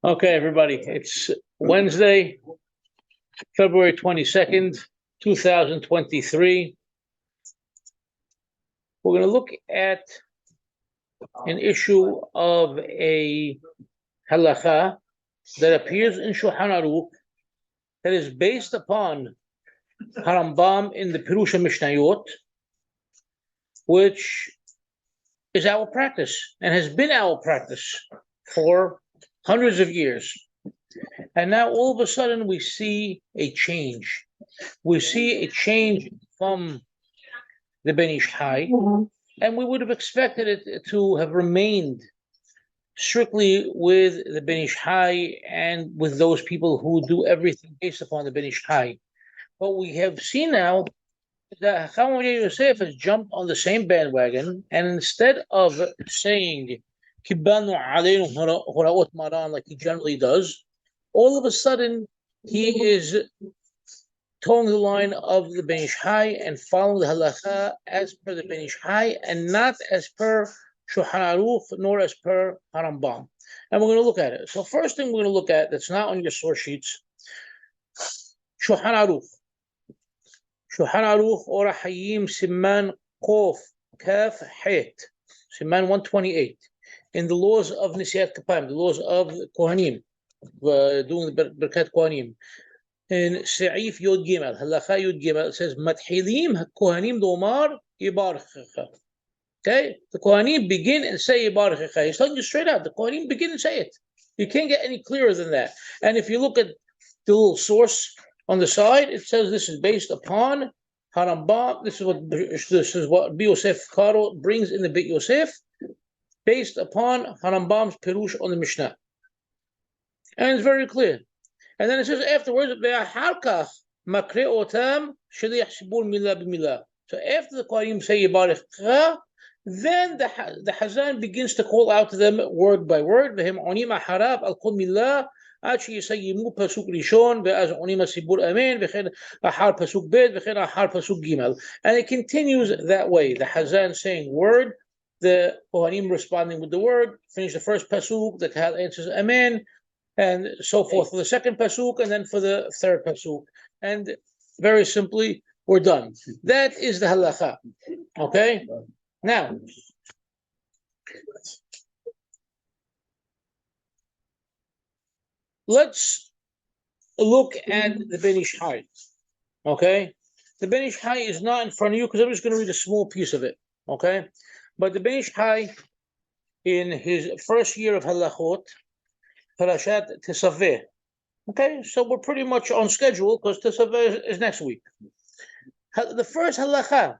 Okay, everybody, it's Wednesday, February 22nd, 2023. We're going to look at an issue of a halakha that appears in Shulchan Aruch that is based upon Harambam in the Pirush Mishnayot, which is our practice and has been our practice for hundreds of years. And now all of a sudden we see a change. We see a change from the Ben Ish Chai, and we would have expected it to have remained strictly with the Ben Ish Chai and with those people who do everything based upon the Ben Ish Chai. But we have seen now that Hakham Yosef has jumped on the same bandwagon, and instead of saying Kibbanu alaynu huraot Maran like he generally does, all of a sudden he is towing the line of the Ben Ish Chai and following the halakha as per the Ben Ish Chai and not as per Shulchan Aruch nor as per Harambam. And we're going to look at it. So first thing we're going to look at that's not on your source sheets, Shulchan Aruch. Shulchan Aruch Ora Hayim Siman Kof Kaf Het Siman 128 in the laws of Nisiyat Kapayim, the laws of Kohanim, doing the Birkat Kohanim. In Se'if Yod Gimel, Halakha Yod Gimel, it says Mathilim Kohanim Domar Yebarekhekha. Okay, the Kohanim begin and say Yebarekhekha. He's telling you straight out. The Kohanim begin and say it. You can't get any clearer than that. And if you look at the little source on the side, it says this is based upon Harambam. This is what Yosef Karo brings in the Beit Yosef, based upon Harambam's Pirush on the Mishnah. And it's very clear. And then it says afterwards, so after the Kohanim say Yebarekhekha, then the Hazan begins to call out to them word by word. עד שיסיימו פסוק ראשון, ואז עונים הסיפור אמן, וכן אחר פסוק ב', וכן אחר פסוק ג'. And it continues that way. The Hazan saying word, the Kohanim responding with the word, finish the first pasuk, the Kahal answers amen, and so forth for the second pasuk, and then for the third pasuk. And very simply, we're done. That is the halakha. Okay? Now, let's look at the Ben Ish Chai. Okay? The Ben Ish Chai is not in front of you because I'm just going to read a small piece of it. Okay? But the Ben Ish Chai, in his first year of halachot, Parashat Tesaveh. Okay? So we're pretty much on schedule because Tesaveh is next week. The first halakha,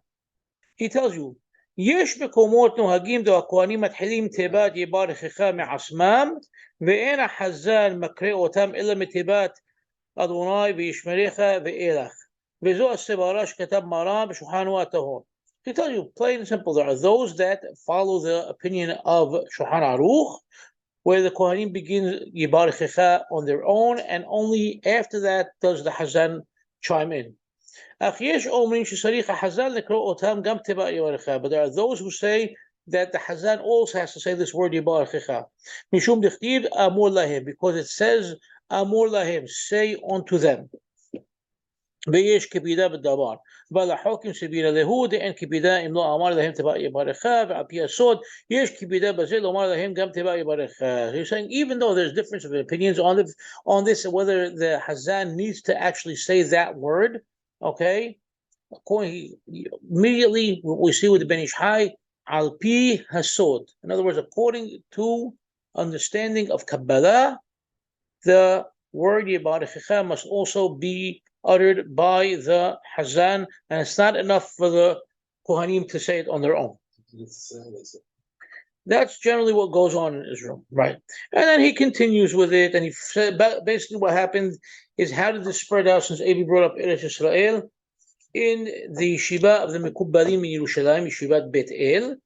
he tells you, יש מקומות נוהגים דו הכהנים מתחילים תיבת יברכך מעצמם ואין החזן מקריא אותם אלא מתיבת אדוני וישמריך ואילך וזו הסברה שכתב מרן בשולחנו הטהור. He tells you plain and simple, there are those that follow the opinion of Shulchan Aruch where the Kohanim begin Yebarekhekha on their own, and only after that does the Hazan chime in. But there are those who say that the Hazan also has to say this word Yebarekhekha. Because it says Amor lahem, say unto them. ויש כפידה בדבר, אבל החוקים סבירה להוא דאין כפידה אם לא אמר להם תיבה יברכך, ועל פי הסוד יש כפידה בזה לומר להם גם תיבה יברכך. He's saying even though there's difference of opinions on this, whether the Hazan needs to actually say that word, okay, immediately what we see with the Ben Ish Chai, al pi hasod. In other words, according to understanding of Kabbalah, the word Yebarekhekha must also be uttered by the Hazan, and it's not enough for the Kohanim to say it on their own. That's generally what goes on in Israel, right? And then he continues with it, and he said basically what happened is how did this spread out since Avi brought up Eretz Yisrael in the Shiva of the Mekubbalim in Yerushalayim, Yeshivat Bet El.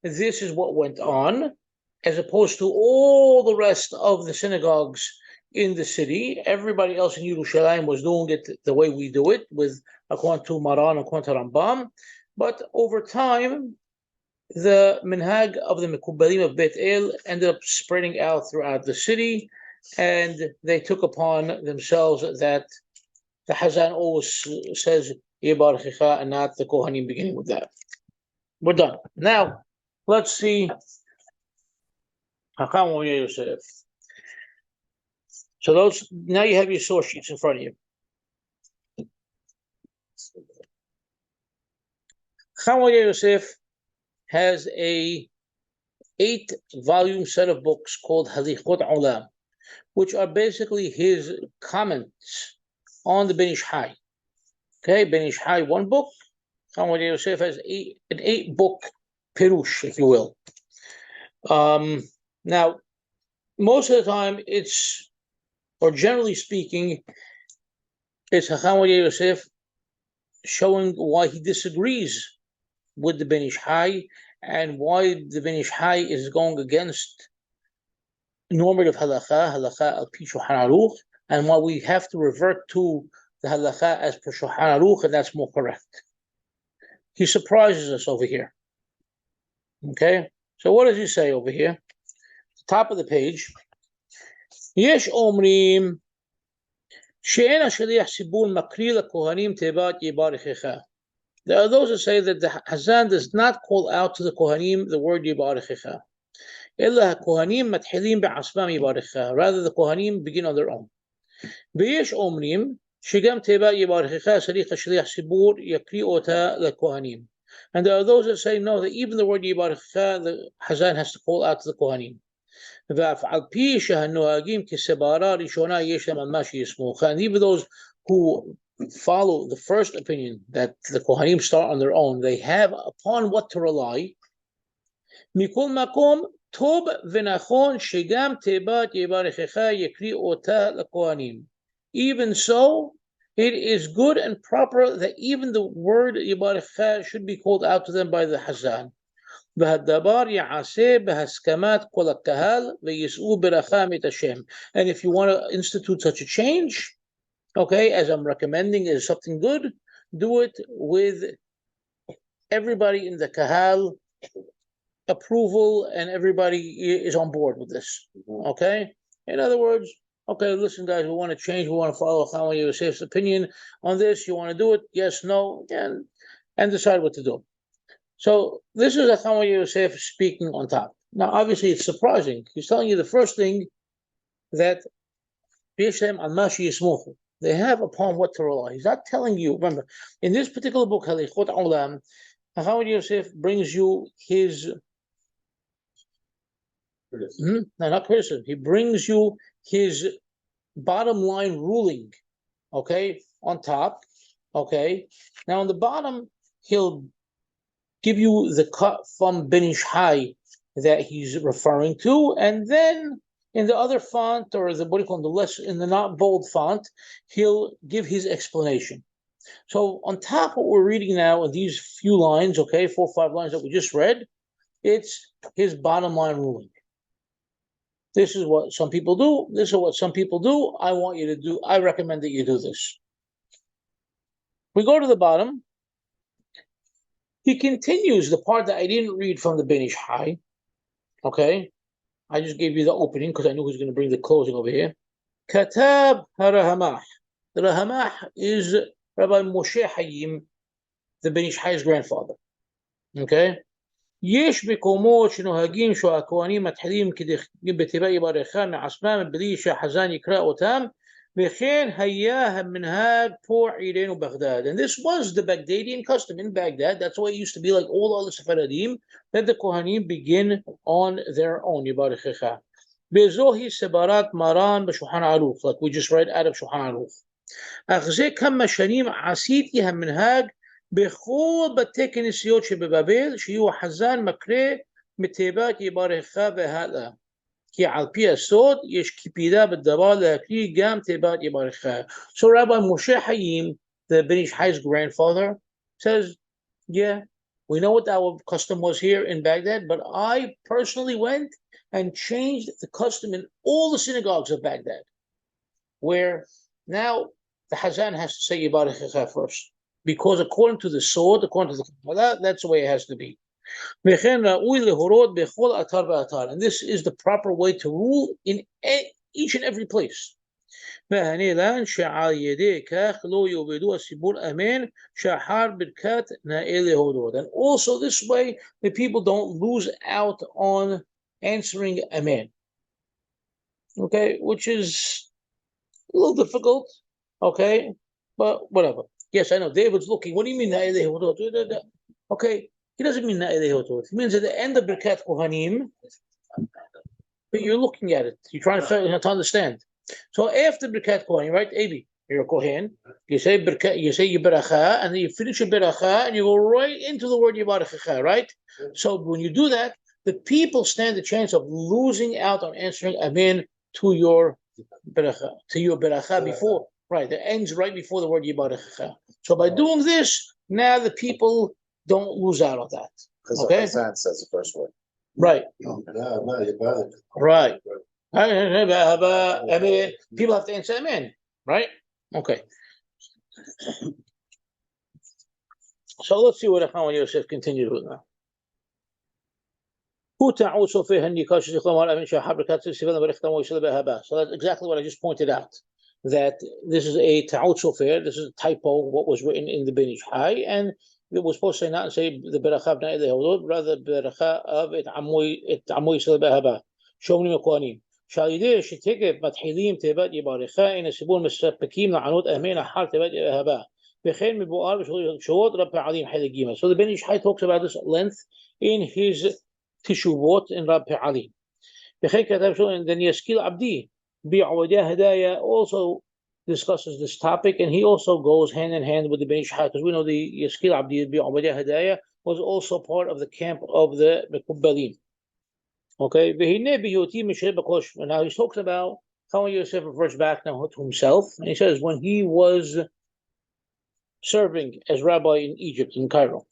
This is what went on, as opposed to all the rest of the synagogues in the city. Everybody else in Yerushalayim was doing it the way we do it, with according to Maran, according to Rambam. But over time, the minhag of the Mekubalim of Beit El ended up spreading out throughout the city, and they took upon themselves that the Hazan always says Yebarekhekha and not the Kohanim beginning with that. We're done. Now, let's see Hakham Yosef. So those, now you have your source sheets in front of you. Hakham Yosef has a 8-volume set of books called Halichot Olam, which are basically his comments on the Ben Ish Hai. Okay, Ben Ish Hai, one book. Hakham Yosef has an 8-book Pirush, if you will. Now, most of the time, it's, or generally speaking, it's Hakham Yosef showing why he disagrees with the Ben Ish Hai and why the Ben Ish Hai is going against normative halakha al pi Shulchan Aruch, and why we have to revert to the halakha as per Shulchan Aruch, and that's more correct. He surprises us over here. Okay, so what does he say over here? Top of the page. Yesh omrim she'en hashaliach sibur makri lakohanim tevat Yebarekhekha. There are those that say that the Hazan does not call out to the Kohanim the word Yebarekhekha. Ella Kohanim mathilim be'asmam Yebarekhekha. Rather, the Kohanim begin on their own. V'yesh omrim shegam tevat Yebarekhekha sarich hashaliach sibur yakri ota lekohanim. And there are those that say no, that even the word Yebarekhekha, the Hazan has to call out to the Kohanim. And even those who follow the first opinion that the Kohanim start on their own, they have upon what to rely. Mikol makom tov v'nachon shegam tebat Yebarekhekha yakri ota lekohanim. Even so, it is good and proper that even the word Yebarekhekha should be called out to them by the Hazan. והדבר יעשה בהסכמת כל הקהל ויסעו ברכה מאת השם. And if you want to institute such a change, okay, as I'm recommending is something good, do it with everybody in the kahal approval, and everybody is on board with this. Okay, in other words, okay, listen, guys, we want to change, we want to follow Hakham Yosef's opinion on this. You want to do it? Yes, no, and decide what to do. So this is Hakham Yosef speaking on top. Now, obviously, it's surprising. He's telling you the first thing that they have upon what to rely. He's not telling you. Remember, in this particular book, Halichot Olam, Hakham Yosef brings you his no, not criticism. He brings you his bottom line ruling. Okay, on top. Okay, now on the bottom, he'll give you the cut from Ben Ish Hai that he's referring to, and then in the other font, or the what do you call it, the less in the not bold font, he'll give his explanation. So on top of what we're reading now in these few lines, okay, 4 or 5 lines that we just read, it's his bottom line ruling. This is what some people do. This is what some people do. I want you to do. I recommend that you do this. We go to the bottom. He continues the part that I didn't read from the Ben Ish Hai. Okay, I just gave you the opening because I knew he was going to bring the closing over here. Katab HaRahamah. The Rahamah is Rabbi Moshe Hayim, the Ben Ish Hai's grandfather. Okay. יש מקומות שנוהגים שהכהנים מתחילים בתיבה יברכם מעצמם בלי שהחזן יקרא אותם, וכן היה המנהג פה עירנו בגדד. And this was the Baghdadian custom in Baghdad. That's why it used to be like all other Sephardim, that the Kohanim begin on their own, Yebarekhekha. בזוהי סברת מרן בשולחן ערוך, like we just read out of שולחן ערוך. אך זה כמה שנים עשיתי המנהג בכל בתי כנסיות שבבבל, שיהיו החזן מקרא מתיבת יברכך והלאה. כי על פי הסוד יש קיפידה בדבר להקריא גם תיבת יברכך. So Rabbi Moshe Hayim, the Ben Ish Hai's grandfather, says, yeah, we know what our custom was here in Baghdad, but I personally went and changed the custom in all the synagogues of Baghdad, where now the Hazan has to say Yebarekhekha first. Because according to the sword, according to the Kabbalah, that's the way it has to be. And this is the proper way to rule in each and every place. And also this way the people don't lose out on answering amen. Okay, which is a little difficult, okay, but whatever. Yes, I know David's looking. What do you mean? Okay, he doesn't mean he means at the end of Birkat Kohanim, but you're looking at it. You're trying to understand. So after Birkat Kohanim, right, Abi, you're a Kohen. You say Birkat, you say Yebarekhekha, and then you finish your berakhah, and you go right into the word Yebarekhekha, right? So when you do that, the people stand a chance of losing out on answering amen to your berakhah before, right? That ends right before the word Yebarekhekha. So by doing this, now the people don't lose out on that. Because okay? Hazan says the first word. Right. Right. People have to answer amen, right? Okay. So let's see what Hakham and Yosef continued with now. So that's exactly what I just pointed out. That this is a ta'ud sofer, this is a typo, what was written in the Ben Ish Hai, and it was supposed to say not say the berakhah b'nai lehodot, rather berakhah of it amoy yisrael behaba. Shomrim kohanim. Shalideh shetikef matchilim tevat yebarekhah in asibur mesapekim la'anot amen ahar tevat behaba. B'chein mebuar b'shot Rab Pe'alim Helegima. So the Ben Ish Hai talks about this at length in his Tishuvot in Rab Pe'alim. B'chein katav shol and then Yaskil Abdi. Obadia Hadaya also discusses this topic, and he also goes hand in hand with the Ben Ish Hai, because we know the Yaskil Abdi Obadia Hadaya was also part of the camp of the Mekubbalim. Okay, and now he's talking about how Yosef refers back now to himself, and he says when he was serving as rabbi in Egypt, in Cairo.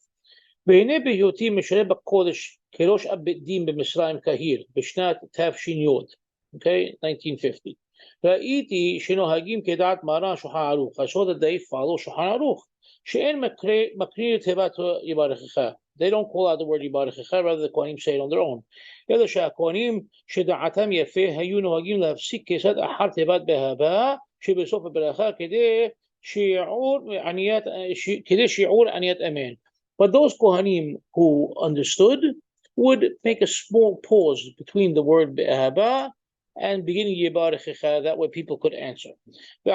Okay, 1950. ראיתי שנוהגים כדעת מרן שולחן ערוך. I saw that they follow שולחן ערוך. שאין מקריא תיבת יברכך. They don't call out the word יברכך, rather the Kohanim say it on their own. אלא שהכהנים שדעתם יפה היו נוהגים להפסיק כיסד אחר תיבת בהבא שבסוף הברכה כדי שיעור עניית אמן. But those Kohanim who understood would make a small pause between the word בהבא and beginning Yebarekhekha, that way people could answer. And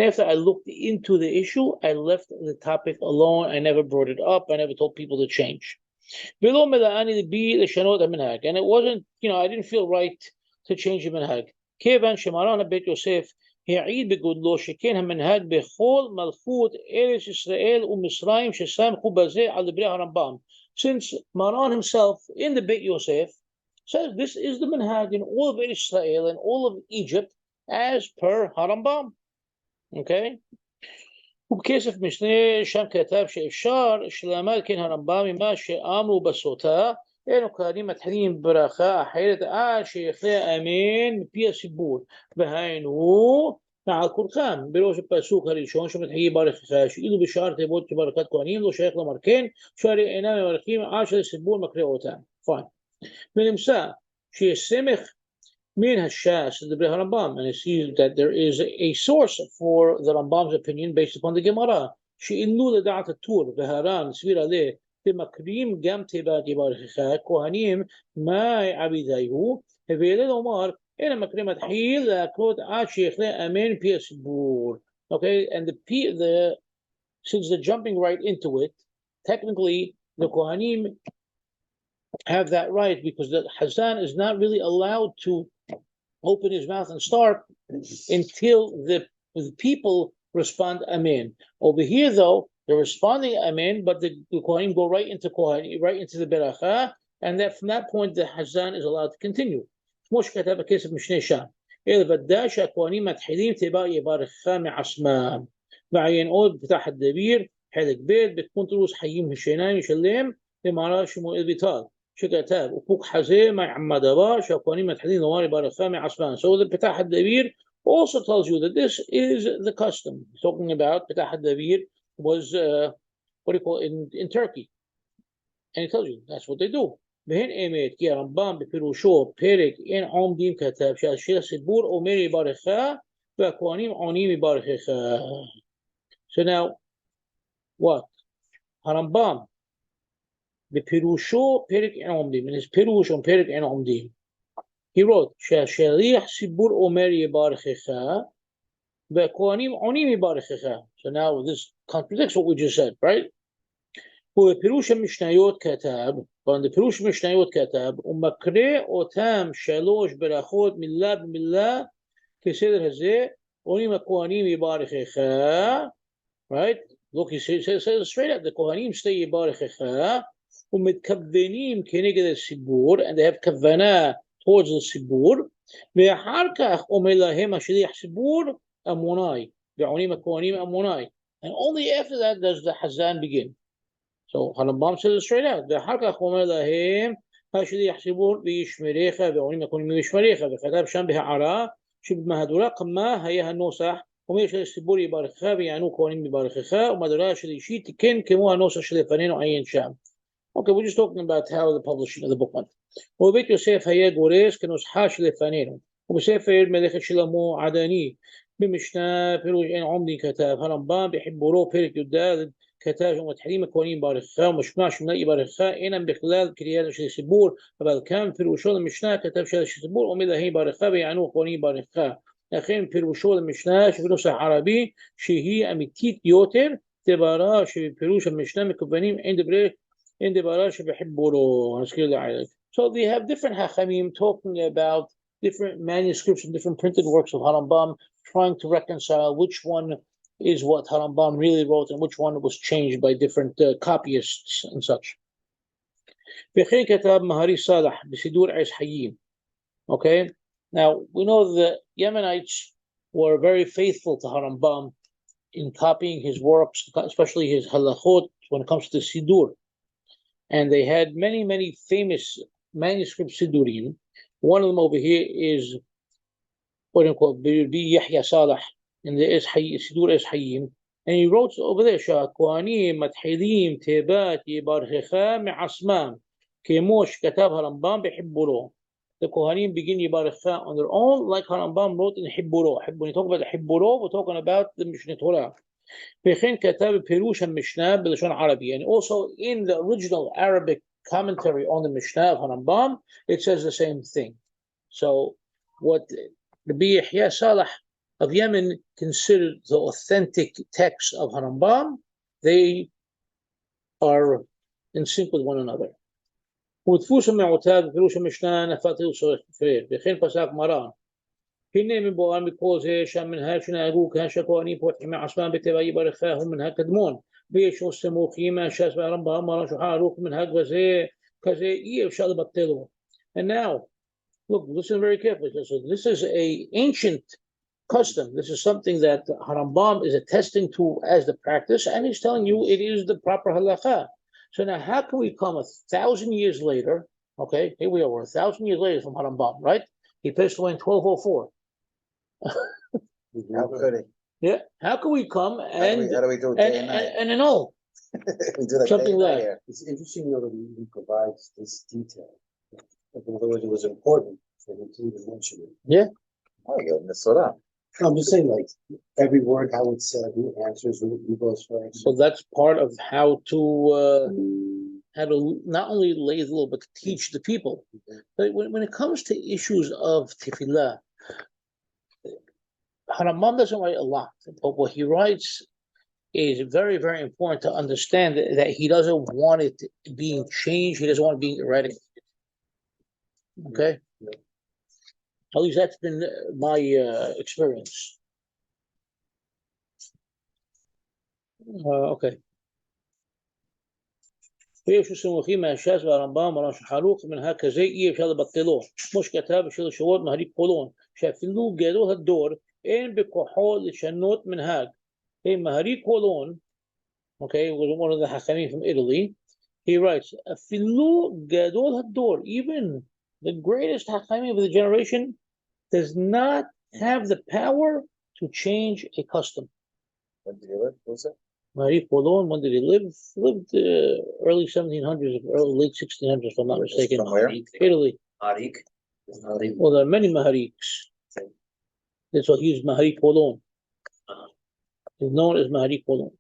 after I looked into the issue, I left the topic alone. I never brought it up. I never told people to change. And it wasn't, I didn't feel right to change the minhag. כיוון שמרן בית יוסף העיד בגודלו שכן המנהג בכל מלכות ארץ ישראל ומצרים שסמכו בזה על דברי הרמב"ם. Since Maran himself in the Beit Yosef says this is the minhag in all of Israel and all of Egypt as per Harambam. Okay? ובכסף משנה שם כתב שאפשר שלמד כן הרמב"ם ממה שאמרו בסוטה אלו כהנים מתחילים ברכה אחרת עד שיחלה אמן מפי הסיבור והיינו מעל כולכם בראש הפסוק הראשון שמתחיל יברכך שאילו בשאר תיבות כברכת כהנים לא שייך לומר כן שהרי אינם מברכים עד שהסיבור מקריא אותם. Fine. ונמצא שיסמך מן הש"ס לדברי הרמב"ם, and I see that there is a source for the Rambam's opinion based upon the Gemara שאילו לדעת הטור והר"ן סביר עליה במקרים גם תיבת יברכך כהנים מה עבידיהו הביא לומר אין המקרים מתחיל להקרות עד שיחלה אמן פי הסיבור. Okay, and since they're jumping right into it, technically the Kohanim have that right because the Hazan is not really allowed to open his mouth and start until the people respond amen. Over here though, they're responding amen, but the Kohanim go right into the berakhah, and that from that point the Hazan is allowed to continue. כמו שכתב בכסף משנה שם, אלא ודאי שהכהנים מתחילים תיבה יברכך מעצמם. ועיין עוד פתח הדביר, חלק ב' בקונטרוס חיים השיניים משלם למעלה שמואל ויטל, שכתב, ופוק חזה מעמד דבר שהכהנים מתחילים לומר יברכך מעצמם. So the פתח הדביר also tells you that this is the custom. Talking about Petah Davir was what do you call it in Turkey, and it tells you that's what they do. והן אמת, כי הרמב"ם בפירושו פרק אין עומדים כתב שהשיר הסיפור אומר יברכך והכהנים עונים יברכך. So now, what? הרמב"ם בפירושו פרק אין עומדים, in his פירוש on פרק אין עומדים, he wrote שהשליח סיפור אומר יברכך והכהנים עונים יברכך. So now this contradicts what we just said, right? ובפירוש המשניות כתב, בפירוש המשניות כתב, ומקרא אותם שלוש ברכות מילה במילה כסדר הזה, עונים הכהנים יברכך, right? Look, he says straight up, the כהנים say יברכך, ומתכוונים כנגד הסיפור, and they have כוונה towards the סיפור, ואחר כך אומר להם השליח סיפור אמוני, ועונים הכהנים אמוני, and only after that does the Hazan begin. So Harambam says it straight out. ואחר כך אומר להם השליח סיפור וישמריך ועונים הכהנים וישמריך, וכתב שם בהערה שבמהדורה כמה היה הנוסח אומר שהסיפור יברכך ויענו כהנים יברכך, ומהדורה השלישית תיקן כמו הנוסח שלפנינו עיין שם. Okay, we're just talking about how the publishing of the book went. ובית יוסף היה גורס כנוסחה שלפנינו, ובספר מלאכת שלמה עדני במשנה פירוש אין עומדים כתב הרמב"ם בחיבורו פרק י"ד כתב ומתחילים הכהנים יברכך ומשמע שמונה יברכך אינם בכלל קריאת של סיפור, אבל כאן פירושו למשנה כתב שהסיפור אומר להם יברכך ויענו הכהנים יברכך. לכן פירושו למשנה שבנוסח ערבי שהיא אמיתית יותר דברה שבפירוש המשנה מכוונים אין דברה שבחיבורו. So they have different Hachamim talking about different manuscripts and different printed works of Harambam, trying to reconcile which one is what Harambam really wrote and which one was changed by different copyists and such. Okay, now we know the Yemenites were very faithful to Harambam in copying his works, especially his halachot when it comes to Sidur. And they had many famous manuscript Sidurim. One of them over here is what do you call Yahya Saleh in the Sidur Es Hayim, and he wrote over there Kohanim Mathilim Tebat Yebarekhekha Me'asmam Kemo Shkatav Harambam Behibburo. The Kohanim begin Yebarekhekha on their own, like Harambam wrote in Hibburo. When you talk about the Hibburo, we're talking about the Mishneh Torah. And also in the original Arabic commentary on the Mishnah of Harambam, it says the same thing. So what Rabbi Yahya Saleh of Yemen considered the authentic text of Harambam, they are in sync with one another. הנה מבואר מכל זה שהמנהג שנהגו כאן שהכהנים פותחים מעצמם בתיבה יברכך הוא מנהג קדמון, ויש סמוכים מהש"ס והרמב"ם מרן שולחן ערוך מנהג כזה אי אפשר לבטלו. And now, look, listen very carefully. So this is a ancient custom. This is something that Harambam is attesting to as the practice, and he's telling you it is the proper halakha. So now how can we come 1,000 years later, okay, here we are, we're 1,000 years later from Harambam, right? He passed away in 1204. How could it? Yeah. How can we come and how do we do it day and night? And annul We do that something day and like night. It's interesting though that he provides this detail. In other words, it was important for him to even mention it. Yeah. Oh, yeah, in the Surah. I'm just saying, like every word, how it's said, who answers, who goes first. So that's part of how to not only lay the law, but to teach the people. But when it comes to issues of tefillah, Harambam doesn't write a lot, but what he writes is very, very important to understand that he doesn't want it being changed. He doesn't want it being eradicated. Okay? Yeah. At least that's been my experience. Okay. ויש סמוכים מהש"ס והרמב"ם מרן שולחן ערוך מנהג כזה אי אפשר לבטלו, כמו שכתב בשיר השורות מהרי"ק חולון, שאפילו גדול הדור אין בכוחו לשנות מנהג. מהרי"ק חולון, okay, was one of the Hachamim from Italy, he writes, אפילו גדול הדור, even the greatest Hachamim of the generation, does not have the power to change a custom. When did you live? What was it? Mahari Polon, when did he live? Lived early 1700s, early late 1600s, if I'm not mistaken. From where? Italy. Harik. Well, there are many Mahariks. That's why he's Mahari Polon. He's known as Mahari Polon.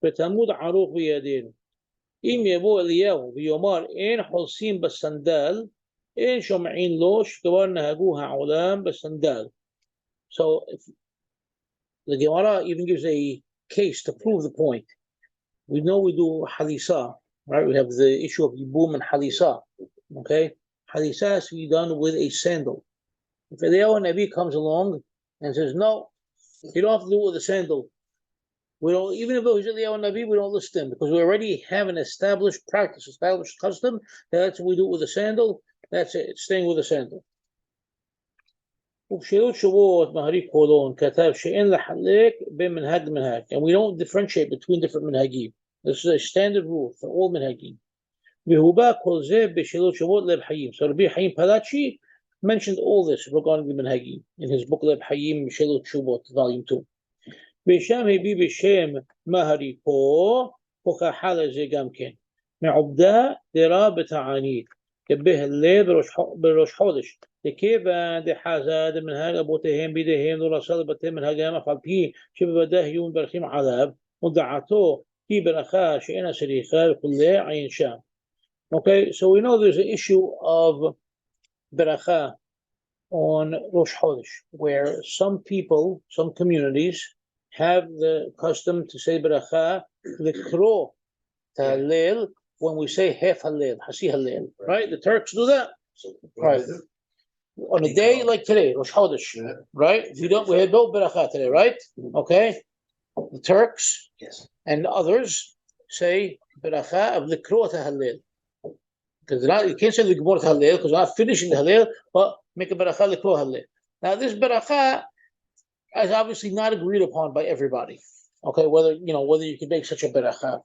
בתלמוד ערוך בידינו. אם יבוא אליהו ויאמר אין חולסים בסנדל, אין שומעים לו שכבר נהגו העולם בסנדל. So the Gemara even gives a case to prove the point. We know we do halisa, right? We have the issue of yibum and halisa. Okay, halisa has to be done with a sandal. If Eliyahu Nabi comes along and says, "No, you don't have to do it with a sandal," we don't. Even if he's Eliyahu Nabi, we don't listen to him because we already have an established practice, established custom. That's what we do it with a sandal. That's it. It's staying with a sandal. ובשאלות שבועות מהרי קולון כתב שאין לחלק בין מנהג למנהג, and we don't differentiate between different מנהגים. This is a standard rule for all מנהגים. והובא כל זה בשאלות שבועות לב חיים. So Rabbi Haim Palachi mentioned all this regarding the מנהגים in his book לב חיים שאלות שבועות volume 2. ושם הביא בשם מהרי פה הוכחה לזה גם כן. מעובדה דרה בתענית כבה הלב בראש חודש. כיוון דחזה דמנהג אבותיהם בידיהם לא רצה לבטל מנהגם אף על פי שבוודאי היו מברכים עליו ודעתו היא ברכה שאינה צריכה וכולי עין שם. Okay, so we know there's an issue of berakhah on Rosh Chodesh, where some people, some communities have the custom to say berakhah, likro halel, when we say half halel, hasi halel, right? The Turks do that, right? On a day like today, Rosh Chodesh, right? If you don't, we had no berakhah today, right? Okay, the Turks and others say berakhah of likro halel. Because you can't say the Gemara Halel because we're not finishing the Halel, but make a berakhah l'kro Halel. Now this berakhah is obviously not agreed upon by everybody. Okay, whether you can make such a berakhah.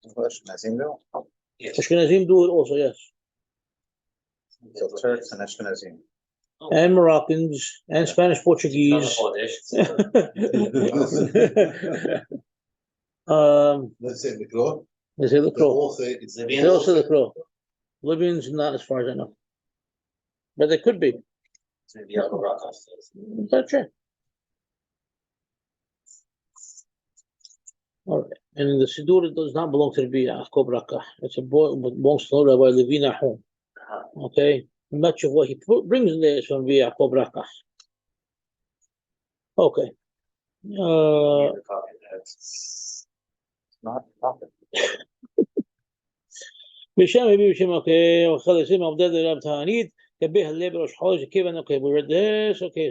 Ashkenazim do? Yes. Ashkenazim do it also, yes. So Turks and Ashkenazim. And Moroccans and Spanish Portuguese. Let's Let's say the glow. They say The l'kro. whole thing. It's They also say l'kro. Libyans not as far as I know, but they could be. That's true. All right, and the Siddur does not belong to the berakhah. It's a boy belongs to Rabbi Levi Nahum. Okay, much of what he brings in there is from berakhah. Okay. Not profit. בשם הביא בשם אוקיי, וחלשים עובדה דרב תענית, כבה הלב ראש חודש, כיוון אוקיי, we read this, okay,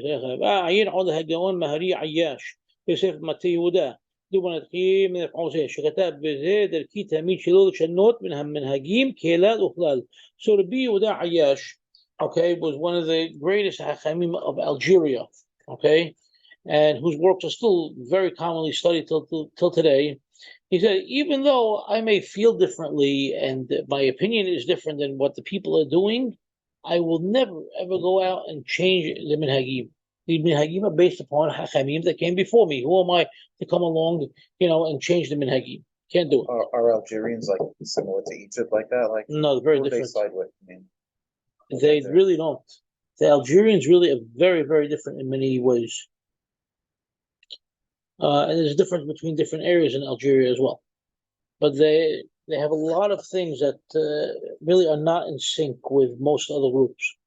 עיין עוד הגאון מהרי עייש, יוסף מטה יהודה, דובר נתחיל מן הפעוזה, שכתב בזה דרכי תמיד שלא לשנות מן המנהגים כלל וכלל. So Rabbi Yehuda Ayash, okay, was one of the greatest Hachamim of Algeria, okay, and whose works are still very commonly studied till today. He said, even though I may feel differently and my opinion is different than what the people are doing, I will never, ever go out and change the minhagim. The minhagim are based upon hachamim that came before me. Who am I to come along, and change the minhagim? Can't do it. Are Algerians like similar to Egypt like that? Like No, they're very who do they different. side with? I mean, They really don't. The Algerians really are very, very different in many ways. And there's a difference between different areas in Algeria as well. But they have a lot of things that really are not in sync with most other groups.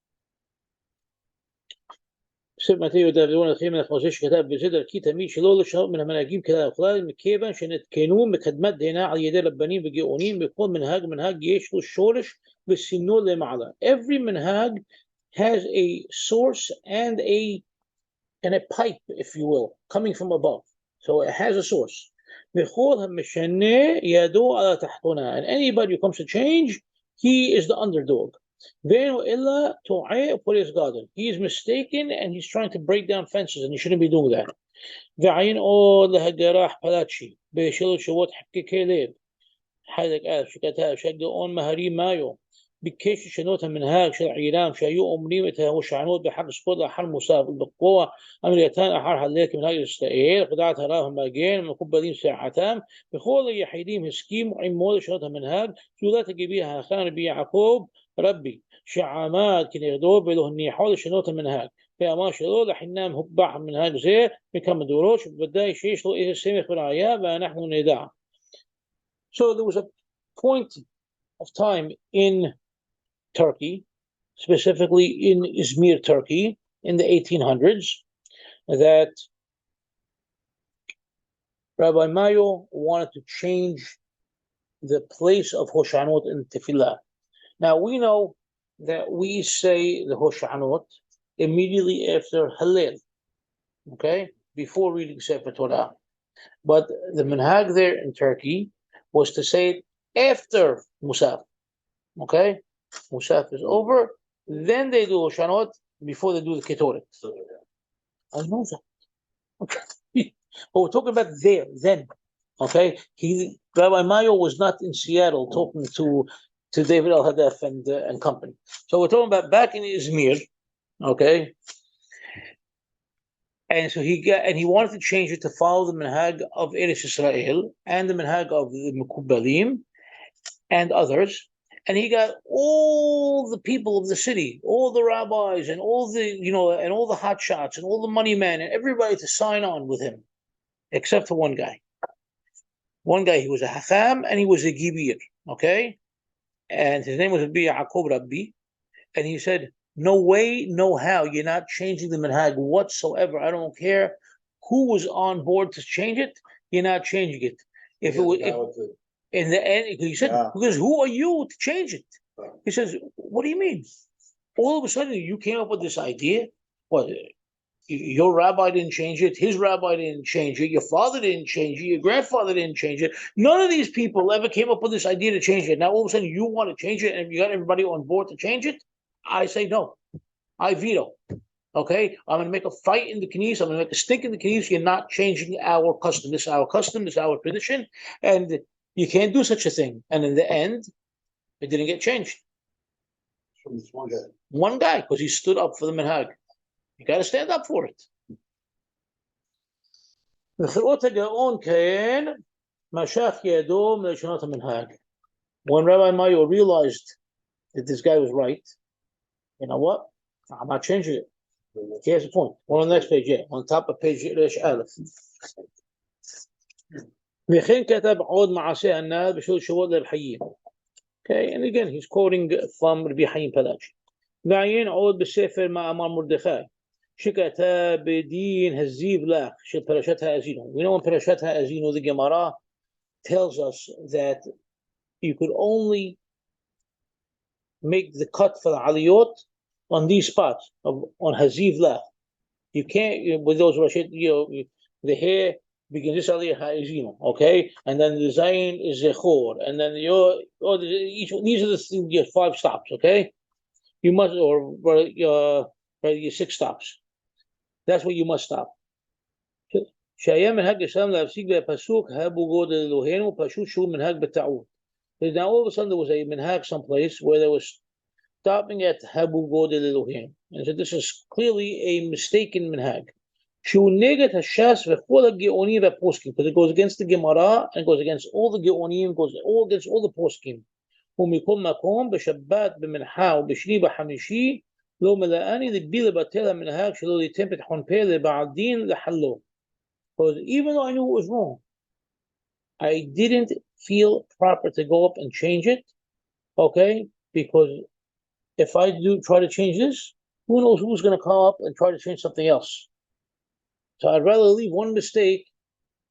שכתב בזה דרכי תמיד שלא לשנות מן המנהגים כלל וכלל מכיוון שנתקנו מקדמת דהנה על ידי רבנים וגאונים וכל מנהג יש לו שורש וסינו למעלה. Every manhag has a source and a pipe, if you will, coming from above. So it has a source. וכל המשנה ידו על התחתונה. And anybody who comes to change, he is the underdog. ואינו אלא טועה ופורץ גדול. He is mistaken and he's trying to break down fences and he shouldn't be doing that. ועין עוד להגרח פלאצ'י בשאלות שבועות חקקי לב. חלק א' שכתב שהגאון מהרי מאיו ביקש לשנות המנהג של עירם שהיו אומרים את ההושענות בחג סוכות לאחר מוסף ובקבוע אמירתן אחר הלל כמנהג ישראל ודעת הרב המגן ומקובלים סעתם וכל היחידים הסכימו עמו לשנות המנהג תעודת הגיבי האחר רבי יעקב רבי שעמד כנגדו ולא הניחו לשנות המנהג ואמר שלא לחינם הוקבע המנהג זה מכמה דורות שבוודאי שיש לו איזה סמך וראיה ואנחנו נדע. So there was a point of time in Turkey, specifically in Izmir, Turkey, in the 1800s, that Rabbi Mayo wanted to change the place of Hoshanot in Tefillah. Now we know that we say the Hoshanot immediately after Hallel, okay, before reading Sefer Torah. But the minhag there in Turkey was to say it after Musaf, okay? Musaf is over, then they do Hoshanot before they do the Ketoret. I know that. Okay. But we're talking about there, then, okay? Rabbi Mayo was not in Seattle talking to David Al-Hadaf and company. So we're talking about back in Izmir, okay? And so he wanted to change it to follow the minhag of Eretz Israel and the minhag of the Mekubalim and others. And he got all the people of the city, all the rabbis and all the, and all the hotshots and all the money men and everybody to sign on with him, except for one guy. One guy, he was a Hakham and he was a Gibir, okay? And his name was Yaakov Rabbi. And he said, no way, no how, you're not changing the minhag whatsoever. I don't care who was on board to change it, you're not changing it. If it was, in the end, he said, because who are you to change it? He says, what do you mean? All of a sudden, you came up with this idea? What? Your rabbi didn't change it, his rabbi didn't change it, your father didn't change it, your grandfather didn't change it. None of these people ever came up with this idea to change it. Now, all of a sudden, you want to change it and you got everybody on board to change it? I say no. I veto. Okay? I'm going to make a fight in the Knesset. I'm going to make a stink in the Knesset. You're not changing our custom. This is our custom. This is our tradition. And you can't do such a thing. And in the end, it didn't get changed. From this one guy. One guy, because he stood up for the minhag. You got to stand up for it. When Rabbi Mayo realized that this guy was right, you know what? I'm not changing it. Here's the point. We're on the next page, on top of page Aleph. Okay, and again, he's quoting from Rabbi Hayyim Palachi. ועين عود بسفر ما أمر مردخاي شكتا بدين هزيب لا شل برشتها أزينو. We know in Parashatha Azinu, the Gemara tells us that you could only make the cut for the aliyot on these spots on Haziv Lach. You can't, with those Rashid, the hair begins this aliyah Azinu, okay? And then the Zayin is Zechor, and then these are the 5 stops, okay? You must, or your 6 stops. That's what you must stop. Now all of a sudden there was a minhag someplace where there was stopping at Habu Godel Elohim. And so this is clearly a mistaken minhag. Because it goes against the Gemara and goes against all the Geonim, goes against all the poskim. ומכל מקום בשבת במנחה ובשני בחמישי לא מלאני לגביל לבטל המנהג שלא ליתן פתחון פה לבעל דין לחלו. Because even though I knew it was wrong, I didn't feel proper to go up and change it, okay? Because if I do try to change this, who knows who's going to come up and try to change something else. So I'd rather leave one mistake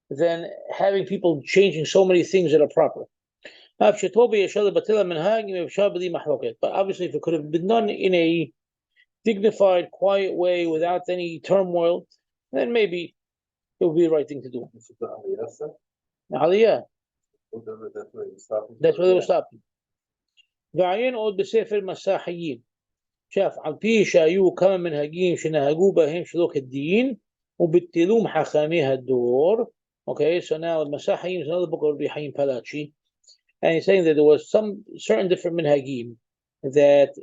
than having people changing so many things that are proper. But obviously, if it could have been done in a dignified, quiet way without any turmoil, then maybe it would be the right thing to do. Aliyah. That's where they were stopping. ועين עוד בספר מסחיים شاف על פי שהיו כמה מנהגים שנהגו בהם שלא כדין ובטלום חכמי הדור. Okay, so now Masahayim is another book of Rabbi Hayyim Palachi. And he's saying that there was some certain different minhagim that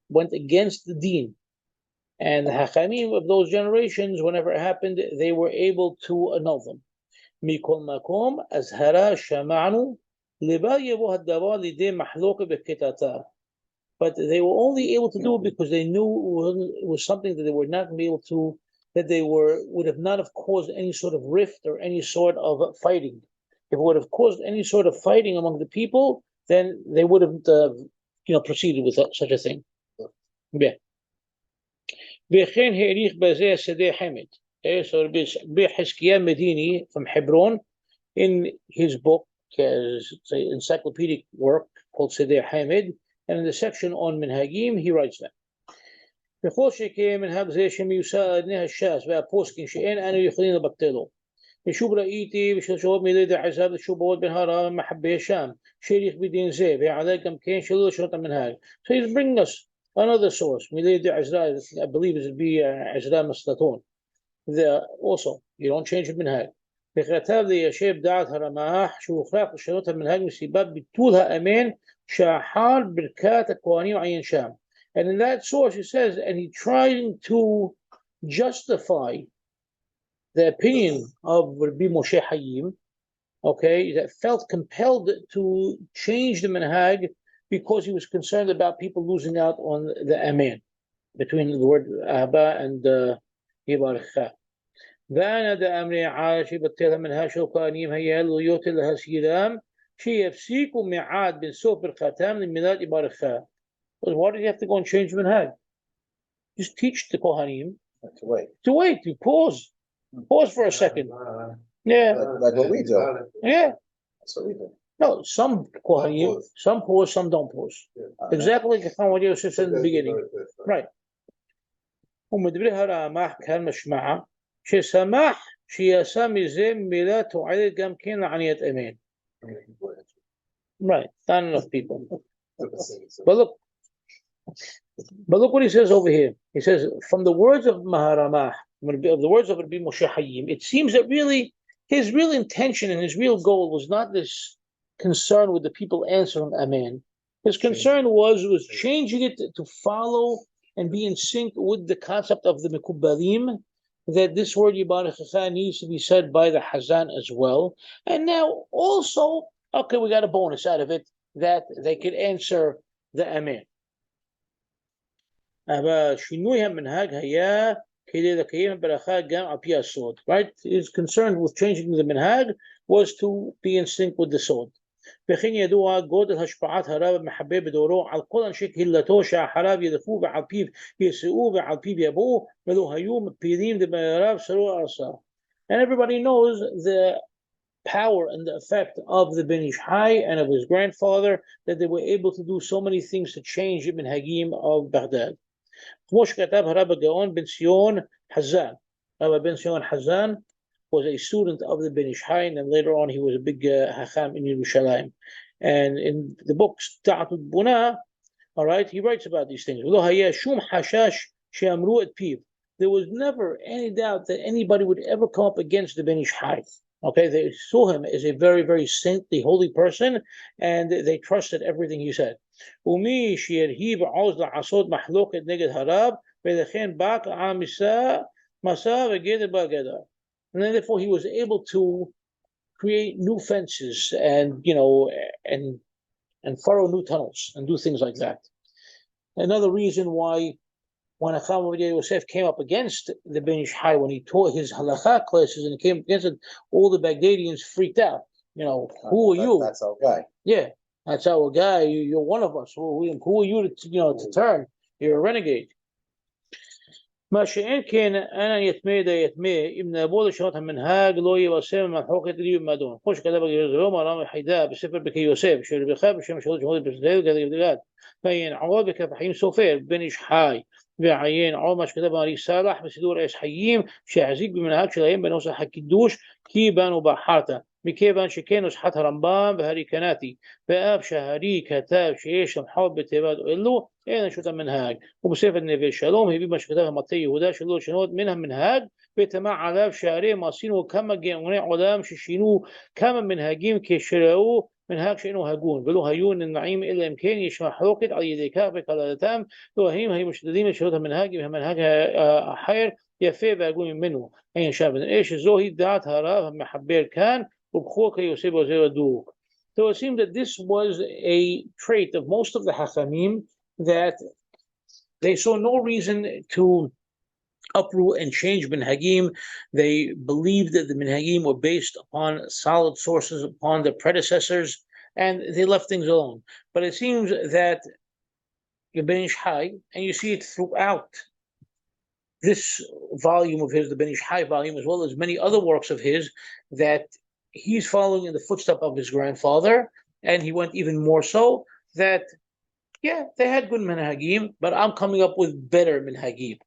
went against the deen. And the Hachamim of those generations, whenever it happened, they were able to annul them. Mikol makom azhara shamanu liba yevo hadava lidei mahloka bekitata. But they were only able to do it because they knew it was something that they were not able to, that they would have not have caused any sort of rift or any sort of fighting. If it would have caused any sort of fighting among the people, then they would have, proceeded with such a thing. Yeah. So Hizkiah Medini from Hebron, in his book, his encyclopedic work called Sedeh Hamid, and in the section on Minhagim, he writes that. בכל שכן מנהג זה שמיוסד על בני הש"ס והפוסקים שאין אנו יכולים לבטלו. ושוב ראיתי בשלושות מילי עזב לשובעות בין הרב מחבי שם, שריך בדין זה, ועלי גם כן שלא לשנות המנהג. So he's bringing us another source, מילי עזרא, I believe it would be עזרא מסלטון. Also, you don't change המנהג. וכתב ליישב דעת הרמ"ח שהוכרח לשנות המנהג מסיבת ביטול האמן שאחר ברכת הכהנים עיין שם. And in that source it says, and he trying to justify the opinion of Rabbi Moshe Hayim, okay, that felt compelled to change the minhag because he was concerned about people losing out on the amen between the word Abba and Yebarekhekha. ואنا דאמרי עاش יבטל המנהג של כהנים היה לו יותר להסגירם שיפסיקו מעט בין סוף ברכתם למילת יברכך. Well, why did you have to go and change minhag? Just teach the Kohanim to wait, to pause for a second. Yeah, like what we do. Yeah. That's what we do. No, some Kohanim, some pause, some don't pause. Exactly like what Yosef said in the beginning. Right. ומדברי הרמ"ח כאן משמע ששמח שיעשה מזה מילה תועלת גם כן לעניית אמן. Right, not enough people. But look what he says over here. He says, from the words of Maharamah, of the words of Rabbi Moshe Hayim, it seems that really his real intention and his real goal was not this concern with the people answering Amen. His concern was changing it to follow and be in sync with the concept of the Mekubalim, that this word Yebarekhekha needs to be said by the Hazan as well. And now also, okay, we got a bonus out of it, that they could answer the Amen. שינוי המנהג היה כדי לקיים ברכה גם על פי הסוד. Right? His concern with changing the minhag was to be in sync with the sword. וכן ידוע גודל השפעת הרב המחבב בדורו על כל אנשי קהילתו שאחריו ילכו ועל פיו ייסעו ועל פיו יבואו ולא היו מפילים דבריו שרו ארצה. And everybody knows the power and the effect of the Ben Ish Hai and of his grandfather, that they were able to do so many things to change the minhagim of Baghdad. כמו שכתב הרב הגאון בן ציון חזן. Rabbi Ben Sion Hazan was a student of the Ben Ish Hai, and later on he was a big Hakham in Yerushalayim. And in the books Ta'atud Buna, all right, he writes about these things. There was never any doubt that anybody would ever come up against the Ben Ish Hai. Okay, they saw him as a very, very saintly, holy person, and they trusted everything he said. ומי שירהיב עוז לעשות מחלוקת נגד הרב, ולכן בא כעם מסע וגדר בגדר. And then therefore he was able to create new fences and, and furrow new tunnels and do things like that. Another reason why when Hakham Obadia Yosef came up against the Ben Ish Hai, when he taught his halakha classes and came against it, all the Baghdadians freaked out. Who are you? That's our guy. Yeah, that's our guy. You're one of us. Who are you to turn? You're a renegade. ما شئن كان أنا يتمي إن نبول الشهوات المنهاج لو يوسم من حوكة لي ما دون خوش كذا بقى يوم رام حيدا بسفر بك يوسف شو بخاب مش شهود بسداد كذا يبدأ فين عوابك فحيم سوفير بن إيش حاي بعين عومش كذا باري صالح بسدور إيش حييم شعزيك بمنهاج شلايم بنوصل حكي الدوش كي بانوا بحارته مكيبان شكينوس حتى رمبان بهاري كناتي بآب شهري كتاب شيش محاب بتباد إلو أين شو منهاج وبصيف النبي شلوم هي بمش كتاب مطي يهودا شلو شنود منها منهاج بيتمع عذاب شهري ماسين وكما جمعنا عدام ششينو كما منهاجين كشرو منهاج شئنه هاجون بلو هيون النعيم إلا إمكان يشمع حوكت على يدي كافك على التام لو هي مشددين شروطها منهاج بها منهاجها حير يفي باجون منه أي شاب إيش زوهي دعت هرا محبير كان وبخوك يوسف وزير دوك. So it seemed that this was a trait of most of the Hachamim, that they saw no reason to uproot and change minhagim. They believed that the minhagim were based upon solid sources, upon their predecessors, and they left things alone. But it seems that the Ben Ish Hai, and you see it throughout this volume of his, the Ben Ish Hai volume, as well as many other works of his, that he's following in the footsteps of his grandfather, and he went even more so, that yeah, they had good minhagim, but I'm coming up with better minhagim.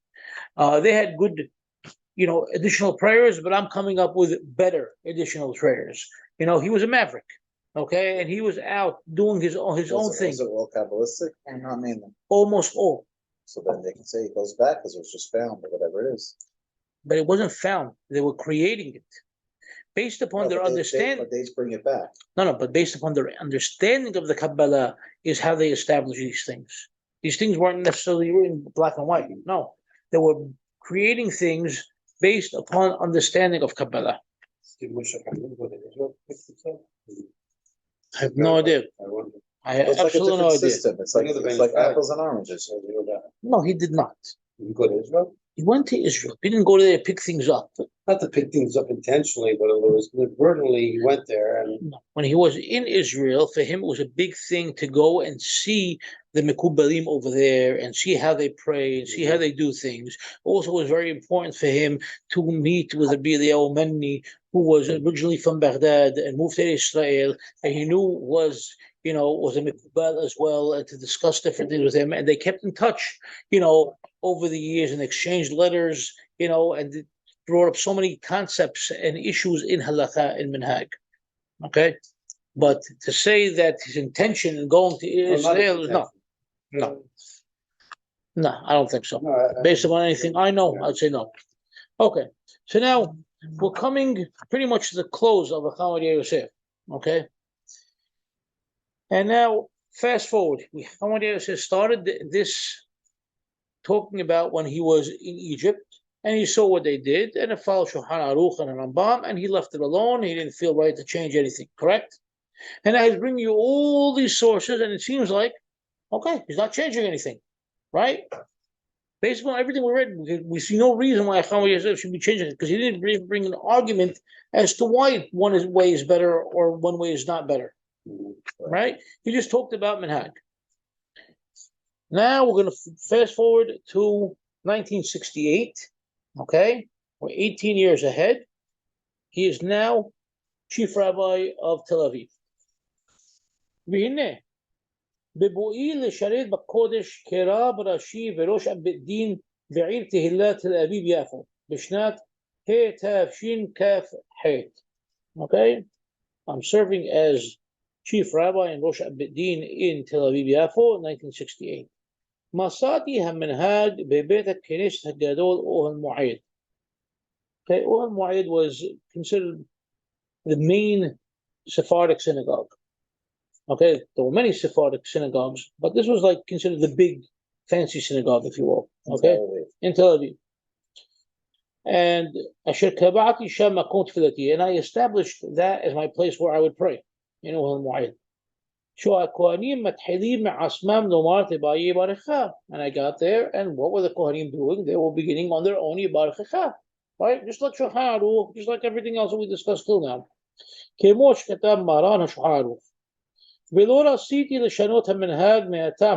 They had good, additional prayers, but I'm coming up with better additional prayers. He was a maverick, okay, and he was out doing his own thing. Was it all Kabbalistic or not mainly? Almost all. So then they can say it goes back because it was just found or whatever it is. But it wasn't found. They were creating it based upon their understanding. But they bring it back. No, but based upon their understanding of the Kabbalah is how they established these things. These things weren't necessarily written black and white. No, they were creating things based upon understanding of Kabbalah. I have no idea. I have absolutely no idea. It's like apples and oranges. No, he did not. Did you go to Israel? He went to Israel. He didn't go there to pick things up. Not to pick things up intentionally, but it was inadvertently he went there. And when he was in Israel, for him it was a big thing to go and see the Mekubalim over there and see how they pray and see how they do things. Also, it was very important for him to meet with Rabbi Eliyahu Menni, who was originally from Baghdad and moved to Israel, and he knew was a Mekubal as well, and to discuss different things with him. And they kept in touch, over the years and exchanged letters, and it brought up so many concepts and issues in halakha and minhag. Okay? But to say that his intention in going to Israel, no, I don't think so. Based upon anything I know, I'd say no. Okay, so now we're coming pretty much to the close of Hakham Yosef. Okay? And now, fast forward, Hakham Yosef started this talking about when he was in Egypt, and he saw what they did, and it followed Shulchan Aruch and Rambam, and he left it alone. He didn't feel right to change anything, correct? And I was bringing you all these sources, and it seems like, okay, he's not changing anything, right? Based on everything we read, we see no reason why Hakham Yosef should be changing it, because he didn't bring an argument as to why one way is better or one way is not better, right? He just talked about minhag. Now we're going to fast forward to 1968, okay? We're 18 years ahead. He is now chief rabbi of Tel Aviv. והנה, בבואי לשרת בקודש כרב ראשי וראש בית דין בעיר תהילה תל אביב יפו, בשנת התשכ"ח. Okay? I'm serving as chief rabbi and rosh beit din in Tel Aviv Yafo in 1968. מצאתי המנהג בבית הכנסת הגדול אוהל מועד. Okay, Ohl Moed was considered the main Sephardic synagogue. Okay, there were many Sephardic synagogues, but this was like considered the big, fancy synagogue, if you will. Okay, in Tel Aviv. And and I established that as my place where I would pray. Ohl Moed. And I got there, and what were the Kohanim doing? They were beginning on their own Yebarekhekha, right? Just like Shulchan Aruch, just like everything else that we discussed till now. Maran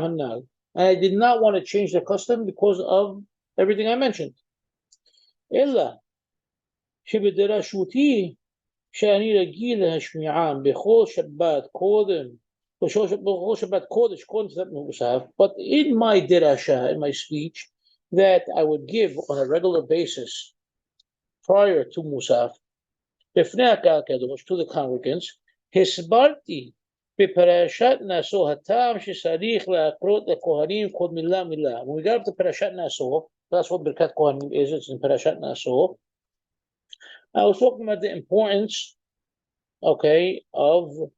and I did not want to change the custom because of everything I mentioned. שאני רגיל להשמיעם בכל שבת קודם, בכל שבת קודש קודם תפילת מוסף, but in my derasha, in my speech, that I would give on a regular basis prior to Musaf, בפני הקהל הקדוש, to the congregants, הסברתי בפרשת נשוא הטעם שצריך להקרות לכהנים כל מילה מילה. When we got up to פרשת נשוא, that's what Birkat Kohanim is, it's in פרשת נשוא. I was talking about the importance, okay, of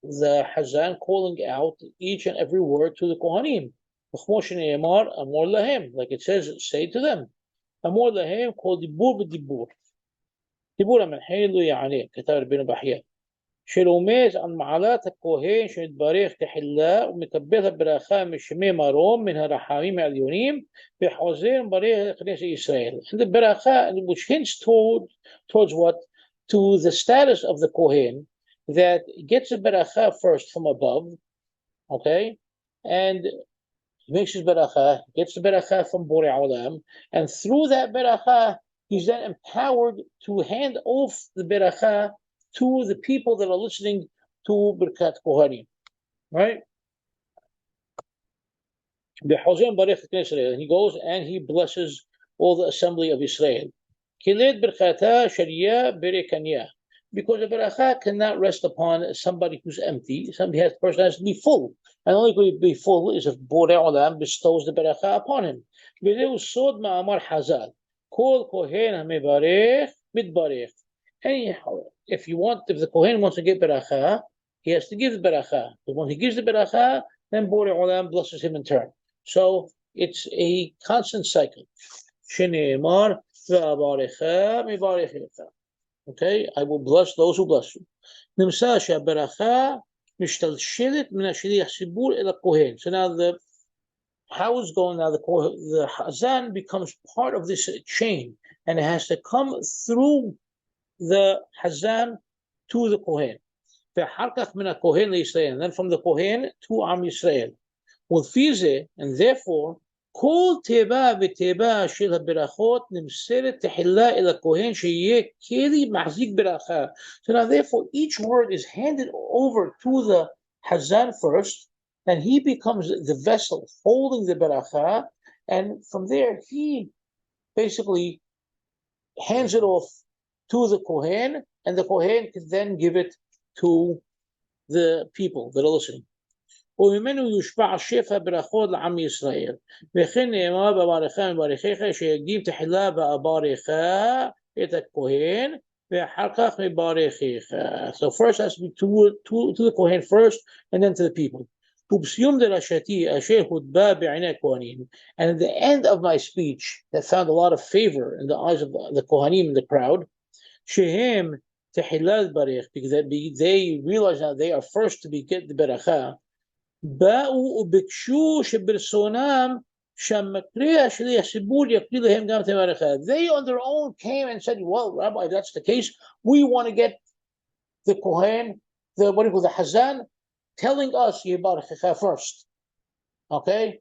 the Hazan calling out each and every word to the Kohanim. Amor lahem, like it says, say to them. Amor lahem called dibur b'dibur. Dibur המנחה לא יענה, כתב רבינו בחייא. שרומז על מעלת הכהן שמתברך תחילה ומקבל הברכה משמי מרום מן הרחמים העליונים וחוזר מברך לכנסת ישראל. And the berakhah, which hints towards what? To the status of the kohen that gets the berakhah first from above, okay, and makes his berakhah, gets the berakhah from Borei Olam, and through that berakhah he's then empowered to hand off the berakhah to the people that are listening to Birkat Kohanim, right? And he goes and he blesses all the assembly of Israel. Because the berakhah cannot rest upon somebody who's empty. The person has to be full. And only going to be full is if Borei Olam bestows the berakhah upon him. Anyhow, if the Kohen wants to get berakhah, he has to give the berakhah. But when he gives the berakhah, then Borei Olam blesses him in turn. So it's a constant cycle. Shene'emar ve'abarecha mebarekhekha. Okay, I will bless those who bless you. Nimsa she'aberacha mishtalshelet min hashliach tzibur el kohen. So now how is going now? The Hazan becomes part of this chain, and it has to come through the Hazan to the Kohen. And then from the Kohen to Am Yisrael. And therefore, כל תיבה ותיבה של הברכות נמסרת תחילה אל הכהן שיהיה כלי מחזיק ברכה. So now therefore each word is handed over to the Hazan first, and he becomes the vessel holding the berakhah, and from there he basically hands it off to the Kohen, and the Kohen can then give it to the people that are listening. וממנו יושפע שפע ברכות לעם ישראל. וכן נאמר בברכך מברכך שיקדים תחילה באברכך את הכהן ואחר כך מברכך. So first has to be to the Kohen first, and then to the people. ובסיום דרשתי אשר הוטבע בעיני הכהנים. And at the end of my speech that found a lot of favor in the eyes of the Kohanim in the crowd, שהם תחילה לברך, because they realize now they are first to get the berakhah. באו וביקשו שברצונם שהמקריא שליח ציבור יקריא להם גם את הברכה. They on their own came and said, well, Rabbi, if that's the case, we want to get the Kohen, the Hazan, telling us Yebarekhekha first. Okay?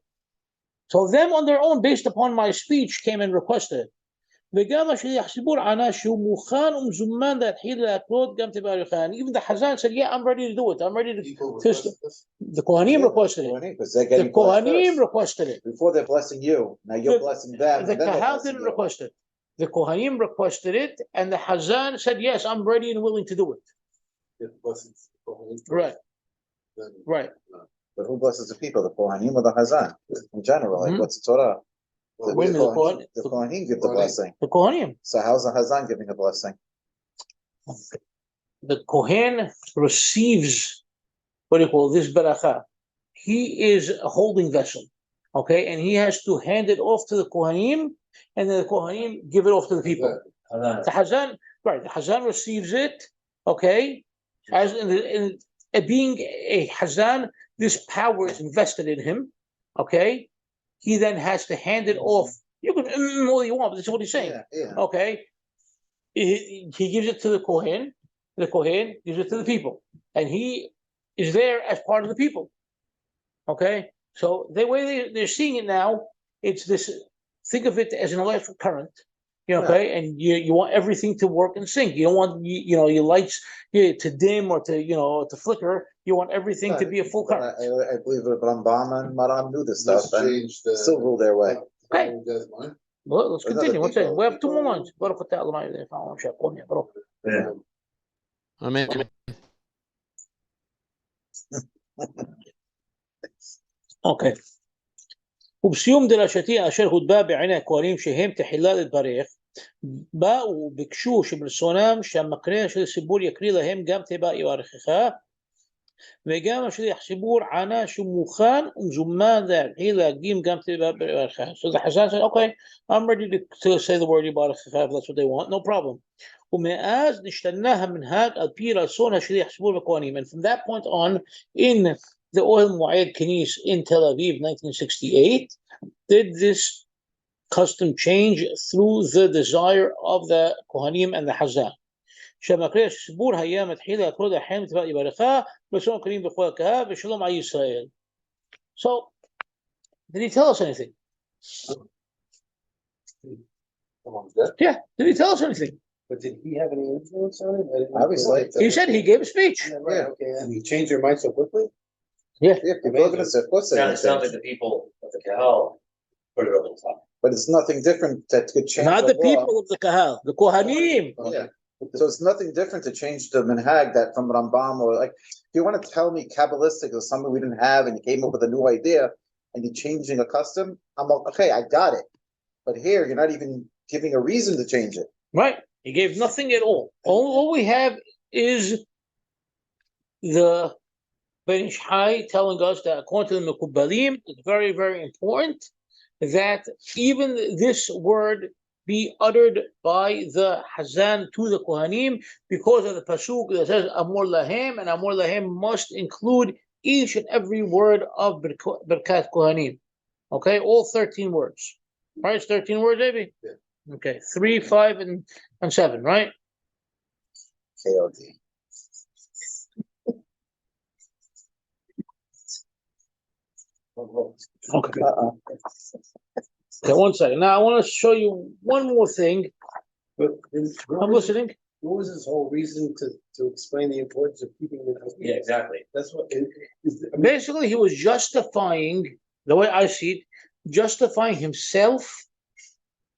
So them on their own, based upon my speech, came and requested it. וגם השליח ציבור ענה שהוא מוכן ומזומן להתחיל להקלות גם תברכה. And even the Hazan said, yeah, I'm ready to do it. I'm ready to... The Kohanim requested it. The Kohanim requested it. Before they're blessing you, now you're blessing them. The Kahal didn't request it. The Kohanim requested it, and the Hazan said, yes, I'm ready and willing to do it. Right. Right. But who blesses the people? The Kohanim or the Hazan? In general, like what's the Torah? The Kohanim give the blessing. The Kohanim. So how's the Hazan giving a blessing? The Kohen receives, what do you call this berakhah? He is a holding vessel, okay, and he has to hand it off to the Kohanim, and then the Kohanim give it off to the people. The Hazan, right? The Hazan receives it, okay, as in being a Hazan, this power is invested in him, okay. He then has to hand it off. You can all you want, but that's what he's saying. Yeah. Okay. He gives it to the Kohen. The Kohen gives it to the people. And he is there as part of the people. Okay. So the way they're seeing it now, it's this, think of it as an electric current. Okay, and you want everything to work in sync. You don't want your lights to dim or to flicker. You want everything to be a full current. I believe that Rambam and Maran knew this stuff and still rule their way. Okay. Well, let's continue. What's it? We have 2 more lines. Yeah. Amen. Okay. ובסיום דרשתי אשר הוטבע בעיני הכהנים שהם תחילה להתברך, באו וביקשו שברצונם שהמקרא של הציבור יקריא להם גם תיבה יברכך, וגם השליח ציבור ענה שהוא מוכן ומזומן להתחיל להקדים גם תיבת בerakhah. So the Hazan said, okay, I'm ready to say the word Yebarekhekha if that's what they want, no problem. ומאז נשתנה המנהג על פי רצון השליח ציבור וכהנים. And from that point on, in the Ohel Moed Knis in Tel Aviv, 1968, did this custom change through the desire of the Kohanim and the Hazan. שהמקרה הציבור היה מתחיל לקרוא לחיים תיבת יברכך בשלום כנים בכל הקהל ושלום על ישראל. So, did he tell us anything? Yeah, did he tell us anything? But did he have any influence on it? Obviously. He said he gave a speech. Yeah, right, okay, and he changed their mind so quickly? Yeah, people are gonna say, of course. Sounds like the people of the Kahal put it over the top. But it's nothing different that could change. Not the law. people of the Kahal, the Kohanim. Yeah. So it's nothing different to change the minhag that from Rambam or like if you want to tell me Kabbalistic or something we didn't have and you came up with a new idea and you're changing a custom, I'm like, okay, I got it. But here you're not even giving a reason to change it. Right. He gave nothing at all. All we have is the Ben Ish Hai telling us that according to the Mekubalim, it's very, very important that even this word be uttered by the Hazan to the Kohanim because of the Pasuk that says Amor Lahem, and Amor Lahem must include each and every word of Birkat Kohanim. Okay, all 13 words. Right, it's 13 words, maybe? Yeah. Okay, 3, 5, and 7, right? KOD. Okay. Okay, one second. Now I want to show you one more thing. But I'm listening. what was his whole reason to explain the importance of keeping it? Yeah, exactly. That's what, Basically, he was justifying, the way I see it, justifying himself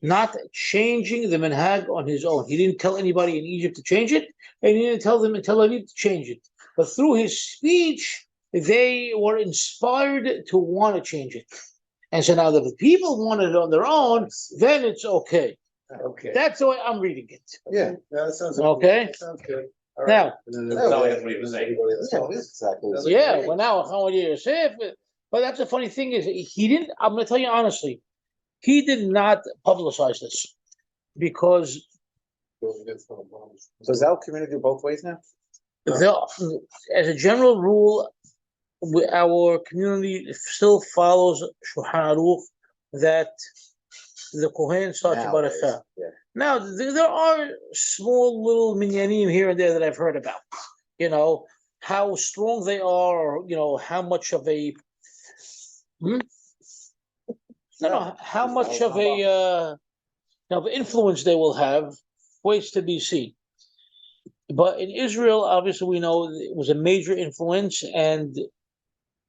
not changing the minhag on his own. He didn't tell anybody in Egypt to change it, and he didn't tell them in Tel Aviv to change it. But through his speech, they were inspired to want to change it. And so now that the people want it on their own, then it's okay. okay. That's the way I'm reading it. Yeah. Yeah, that sounds Okay. That sounds good. All Now- right. And then That's not what he was saying. Yeah, it is exactly. That's Yeah, great. well now Hakham Yosef, but that's the funny thing is he didn't, I'm gonna tell you honestly, he did not publicize this because So is our community both ways now? as a general rule, our community still follows Shulchan Aruch that the Kohen starts Nowadays, Yebarekhekha. yeah. Now there are small little minyanim here and there that I've heard about. You know how strong they are, or you know how much of a how much of a of influence they will have. Waits to be seen. But in Israel, obviously, we know it was a major influence, and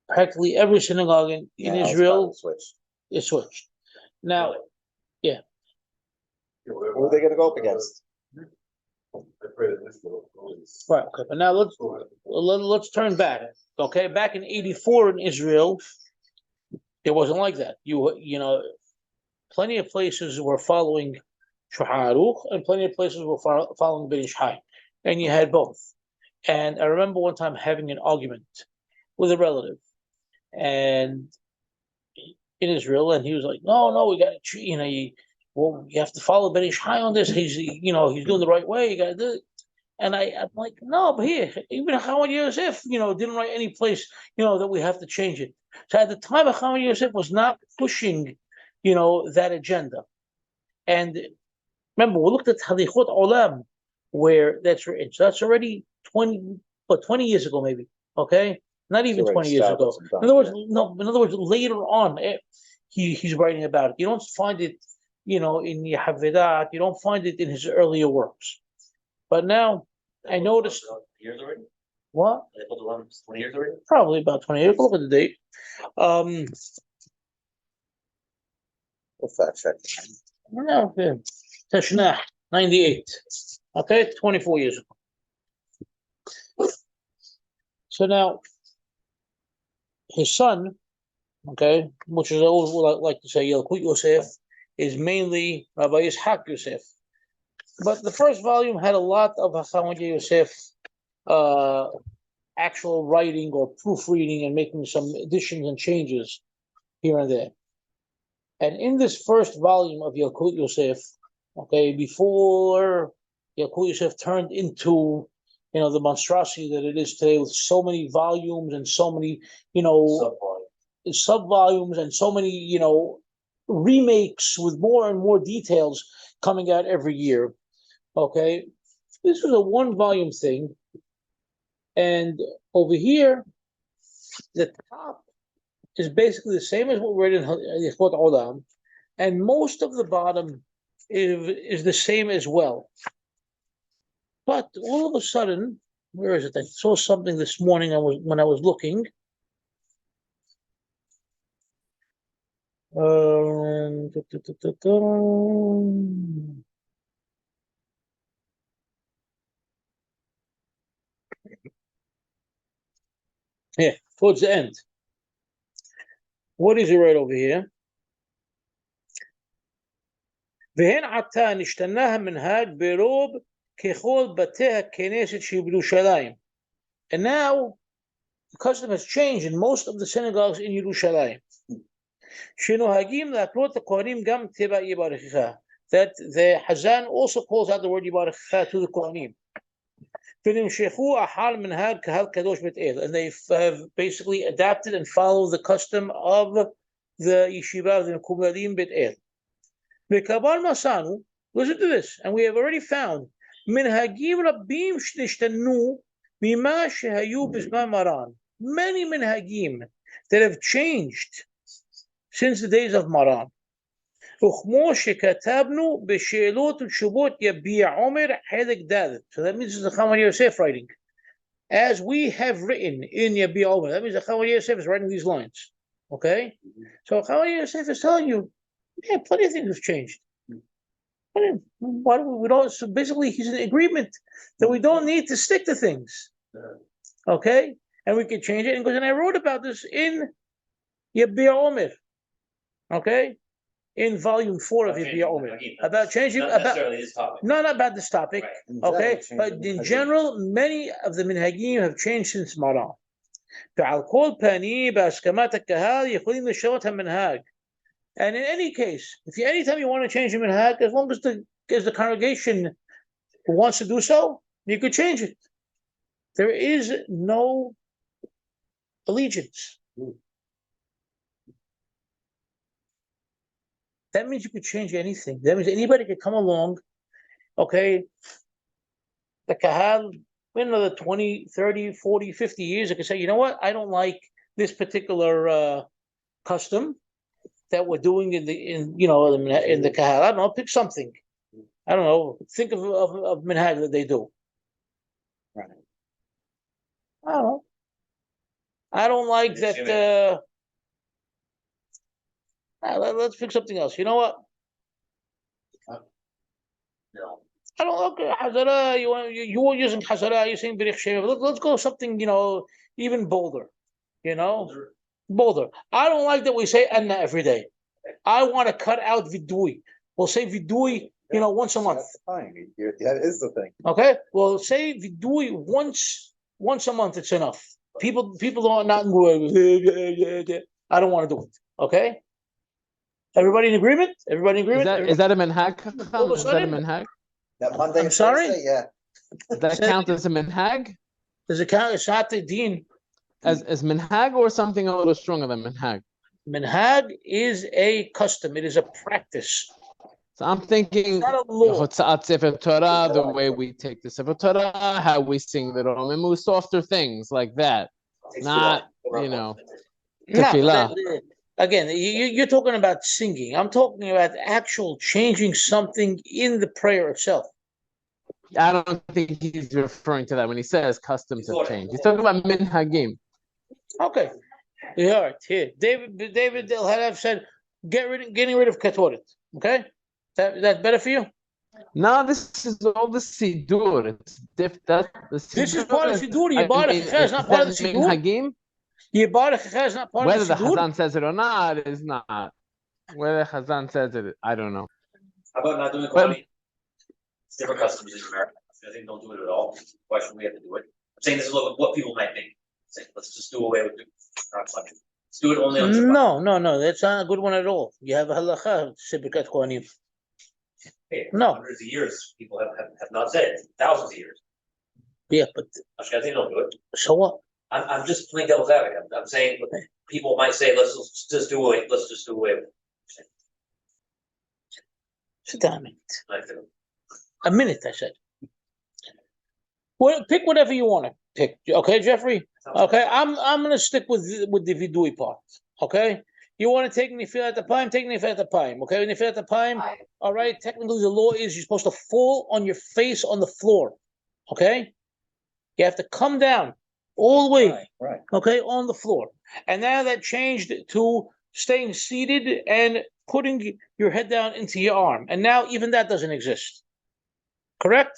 practically every synagogue in Yeah, it's Israel about to switch. is switched. Now, Who are they gonna go up against? right, okay, but now let's turn back. Okay, back in '84 in Israel, it wasn't like that. You know, plenty of places were following Shulchan Aruch, and plenty of places were following Ben Ish Hai, and you had both. And I remember one time having an argument with a relative, and in Israel, and he was like, "No, we got to, you have to follow Ben Ish Hai on this. He's doing the right way. You got to do it." And I'm like, "No, but here, even Hakham Yosef, didn't write any place, that we have to change it." So at the time, Hakham Yosef was not pushing, that agenda. And remember, we looked at Halichot Olam, where that's written. So that's already 20 years ago, maybe. Okay, not even It's 20 years ago. established and In other words, done, In other words, later on, he's writing about it. You don't find it, in Yehavedat. You don't find it in his earlier works. But now I noticed. Years already? What? They put the one 20 years already? Probably about 20 years. Look at the date. We'll fact check. No, yeah. Tashnah, 98. Okay, 24 years ago. So now, his son, okay, which is always what I like to say, Yalkut Yosef, is mainly Rabbi Yitzhak Yosef. But the first volume had a lot of Hakham Yosef actual writing or proofreading and making some additions and changes here and there. And in this first volume of Yalkut Yosef, okay, before Yalkut Yosef turned into, the monstrosity that it is today, with so many volumes and so many, sub-volumes and so many, remakes with more and more details coming out every year. Okay, this was a one-volume thing, and over here, the top is basically the same as what we read in Yichvot Olam, and most of the bottom is the same as well. But all of a sudden, where is it? I saw something this morning. When I was looking. Yeah, towards the end. What is it right over here? והן עתה נשתנה המנהג ברוב ככל בתי הכנסת שבירושלים. And now, the custom has changed in most of the synagogues in Yerushalayim. שנוהגים להקנות לכהנים גם תיבת יברכך. That the Hazan also calls out the word Yebarekhekha to the Kohanim. ונמשכו אחר מנהג קהל קדוש בית אל. And they have basically adapted and followed the custom of the yeshiva of the Mekubalim beit El. וכבר מצאנו, listen to this, and we have already found, מנהגים רבים שנשתנו ממה שהיו בזמן מרן. Many minhagim that have changed since the days of Maran. וכמו שכתבנו בשאלות ותשובות יביע עומר חלק ד'. So that means it's the Hakham Yosef writing. As we have written in Yabi'a Omer, that means the Hakham Yosef is writing these lines. Okay? So Hakham Yosef is telling you, yeah, plenty of things have changed. Why we don't? So basically, he's in agreement that we don't need to stick to things. Okay? And we can change it. And goes, and I wrote about this in Yabi'a Omer. Okay? In volume 4 of Yabi'a Omer. About changing, not necessarily this topic. Not about this topic. Right. Okay? But in general, many of the minhagim have changed since Maran. ועל כל פנים, בהסכמת הקהל, יכולים לשנות המנהג. And in any case, anytime you want to change the minhag, as long as the congregation wants to do so, you could change it. There is no allegiance. That means you could change anything. That means anybody could come along, okay, the kahal, in another 20, 30, 40, 50 years, they could say, you know what, I don't like this particular custom that we're doing in the kahal. I don't know, pick something. I don't know, think of minhag that they do. Right. I don't know. I don't like that. Let's pick something else. You know what? No. I don't know. Hazara, you were using Hazara, you're saying berakhah. Let's go something, even bolder. Bolder. I don't like that we say Anna every day. I want to cut out Vidui. We'll say Vidui, once a month. That's fine. That is the thing. Okay? Well, say Vidui once a month, it's enough. People don't not I don't want to do it. Okay? Everybody in agreement? Everybody in agreement? Is that a minhag? Hakham? Is that a minhag? That Monday. I'm sorry? Thursday, yeah. Does that count as a minhag? Does it count? It's not the deen. As minhag or something a little stronger than minhag? Minhag is a custom. It is a practice. So I'm thinking It's not a law. Hotzat Sefer Torah, the way we take the Sefer Torah, how we sing the Romemu, softer things like that. Not, No, tefillah. again, you're talking about singing. I'm talking about actual changing something in the prayer itself. I don't think he's referring to that when he says customs have changed. He's talking about minhagim. Okay. Yeah, all right. Here. David El-Hadaf said, getting rid of Ketoret. Okay? That's better for you? No, this is all the Sidur. This is part of Sidur. Yebarekhekha is not part of the Sidur. Minhagim? Yebarekhekha is not part Whether of the the Sidur. Hazan says it or not is not. Whether Hazan says it, I don't know. How about not doing Kohanim? It's different customs in America. I think don't do it at all. Why should we have to do it? saying this is what people might think. Saying, let's just do away with it. Let's do it only on Shabbat. No, that's not a good one at all. You have a halacha, Birkat Kohanim. Hey, No. hundreds of years, people have not said it. Thousands of years. Yeah, but Ashkenazi don't do it. so what? I'm just playing devil's advocate. I'm saying people might say, let's just do away. Let's just do away with it. Sit down a minute. Like, A minute, I said. Well, pick whatever you want to pick. Okay, Jeffrey? Okay, I'm gonna stick with the vidui part. Okay? You want to take nifil at the pime, take nifil at the pime. Okay, nifil at the pime. All right, technically the law is you're supposed to fall on your face on the floor. Okay? You have to come down all the way. Right. Okay, on the floor. And now that changed to staying seated and putting your head down into your arm. And now even that doesn't exist. Correct?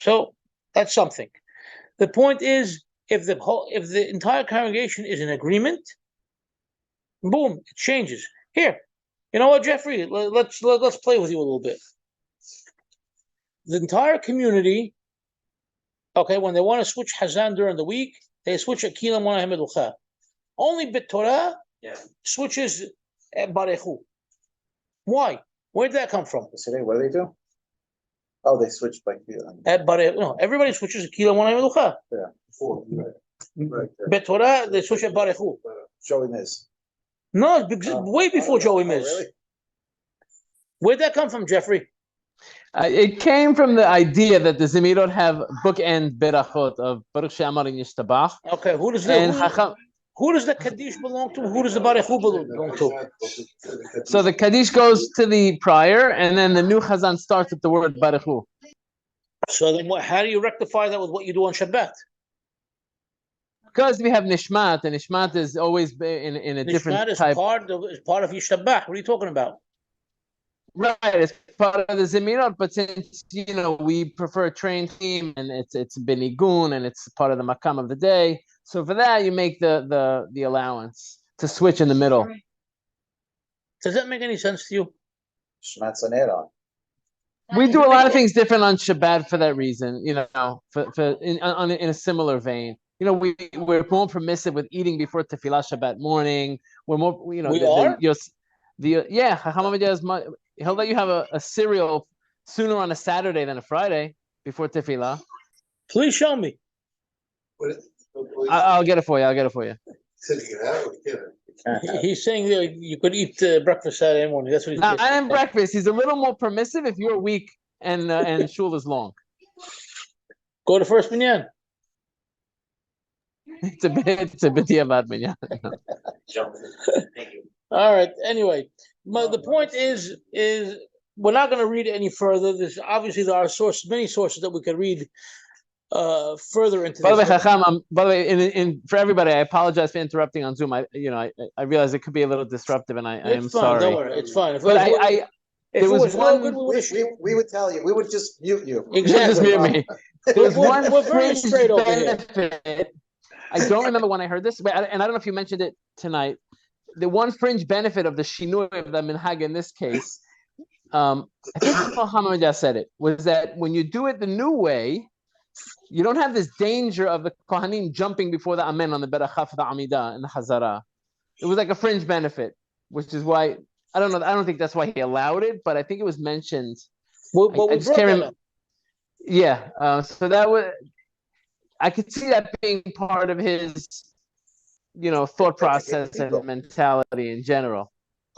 So that's something. The point is, if the entire congregation is in agreement, boom, it changes. Here, you know what, Jeffrey? Let's play with you a little bit. The entire community, okay, when they want to switch Hazan during the week, they switch Akilam Meducha. Only Bit Torah switches Yebarekhekha. Why? Where did that come from? Today, what do they do? Oh, they switched by No, everybody switches Akilam Meducha. Right. Bit Torah, they switch Yebarekhekha. showing this. No, it's way before Joey Miz. Really? Where'd that come from, Jeffrey? It came from the idea that the Zemirot have bookend berachot of Baruch She'amar in Yishtabach. Okay, who does And who does the Kaddish belong to? Who does the Barekhekha belong to? so the Kaddish goes to the prior, and then the new Chazan starts with the word Baruch. So then, how do you rectify that with what you do on Shabbat? Because we have Nishmat, and Nishmat is always in a different Nishmat is type. part of Yishtabach. What are you talking about? Right, it's part of the Zemirot, but since we prefer a trained team, and it's benigun, and it's part of the makam of the day, so for that you make the allowance to switch in the middle. Does that make any sense to you? Shmat Sanera. We do a lot of things different on Shabbat for that reason, in a similar vein. We're more permissive with eating before Tefillah Shabbat morning. We're more, We are? Hakham Obadia he'll let you have a cereal sooner on a Saturday than a Friday before Tefillah. Please show me. I'll get it for you. He's saying that you could eat breakfast Saturday morning. That's what he's saying. And breakfast. He's a little more permissive if you're weak and shul is long. Go to first minyan. It's a bit about minyan. Thank you. All right. Anyway, the point is we're not going to read any further. There's obviously there are many sources that we could read further into. By the way, this. Hakham, by the way, for everybody, I apologize for interrupting on Zoom. I realize it could be a little disruptive, and I am sorry. Don't worry, it's fine. But there was one. We would tell you. We would just mute you. Exactly. Just mute me. There was one We're very fringe straight over here. benefit. I don't remember when I heard this, and I don't know if you mentioned it tonight. The one fringe benefit of the shinui of the minhag in this case, I think Hakham Obadia said it, was that when you do it the new way, you don't have this danger of the Kohanim jumping before the Amen on the berakhah for the Amidah and the Hazara. It was like a fringe benefit, which is why, I don't know, I don't think that's why he allowed it, but I think it was mentioned. We brought that up. Yeah, so that was, I could see that being part of his, thought process and mentality in general.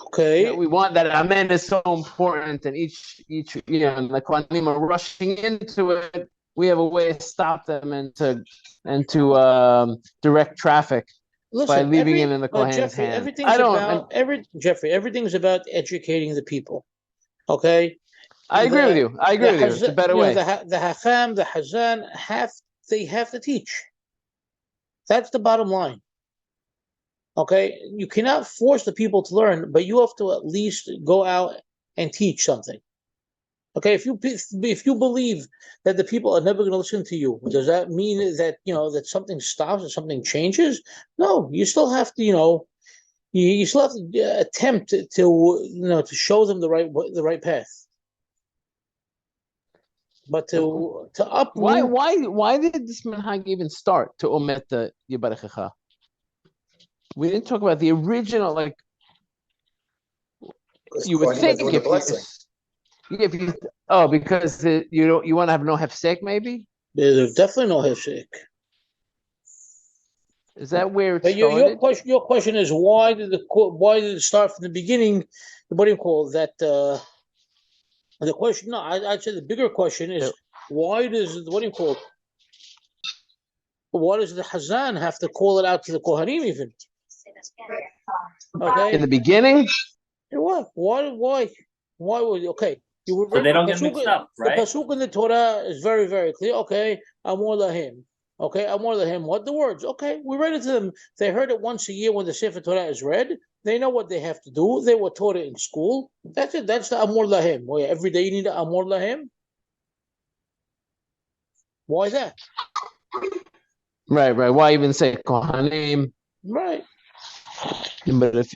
Okay. We want that Amen is so important, and each and the Kohanim are rushing into it. We have a way to stop them and to direct traffic by leaving it in the Kohen's hands. Everything's about educating the people. Okay. I agree with you. It's a better way. The Hakham, the Hazan they have to teach. That's the bottom line. Okay, you cannot force the people to learn, but you have to at least go out and teach something. Okay, if you believe that the people are never going to listen to you, does that mean that that something stops or something changes? No, you still have to you still have to attempt to show them the right path. But to Why uproot, why did this minhag even start to omit the Yebarekhekha? We didn't talk about the original, like Because you would Kohanim are think doing the blessing. if you because you want to have no hefsek, maybe? there's definitely no hefsek. Is that where it But started? your question is why did it start from the beginning? What do you call that? The question, no, I'd say the bigger question is why does what do you call it? Why does the Hazan have to call it out to the Kohanim even? Okay. In the beginning? What? Why would okay? You would So they don't the get mixed pasuk- up, right? The pasuk in the Torah is very, very clear. Okay, Amor lahim. Okay, Amor lahim. What the words? Okay, we read it to them. They heard it once a year when the Sefer Torah is read. They know what they have to do. They were taught it in school. That's it. That's the Amor lahim. Oh, yeah, every day you need the Amor lahim. Why that? Right. Why even say Kohanim? Right. But if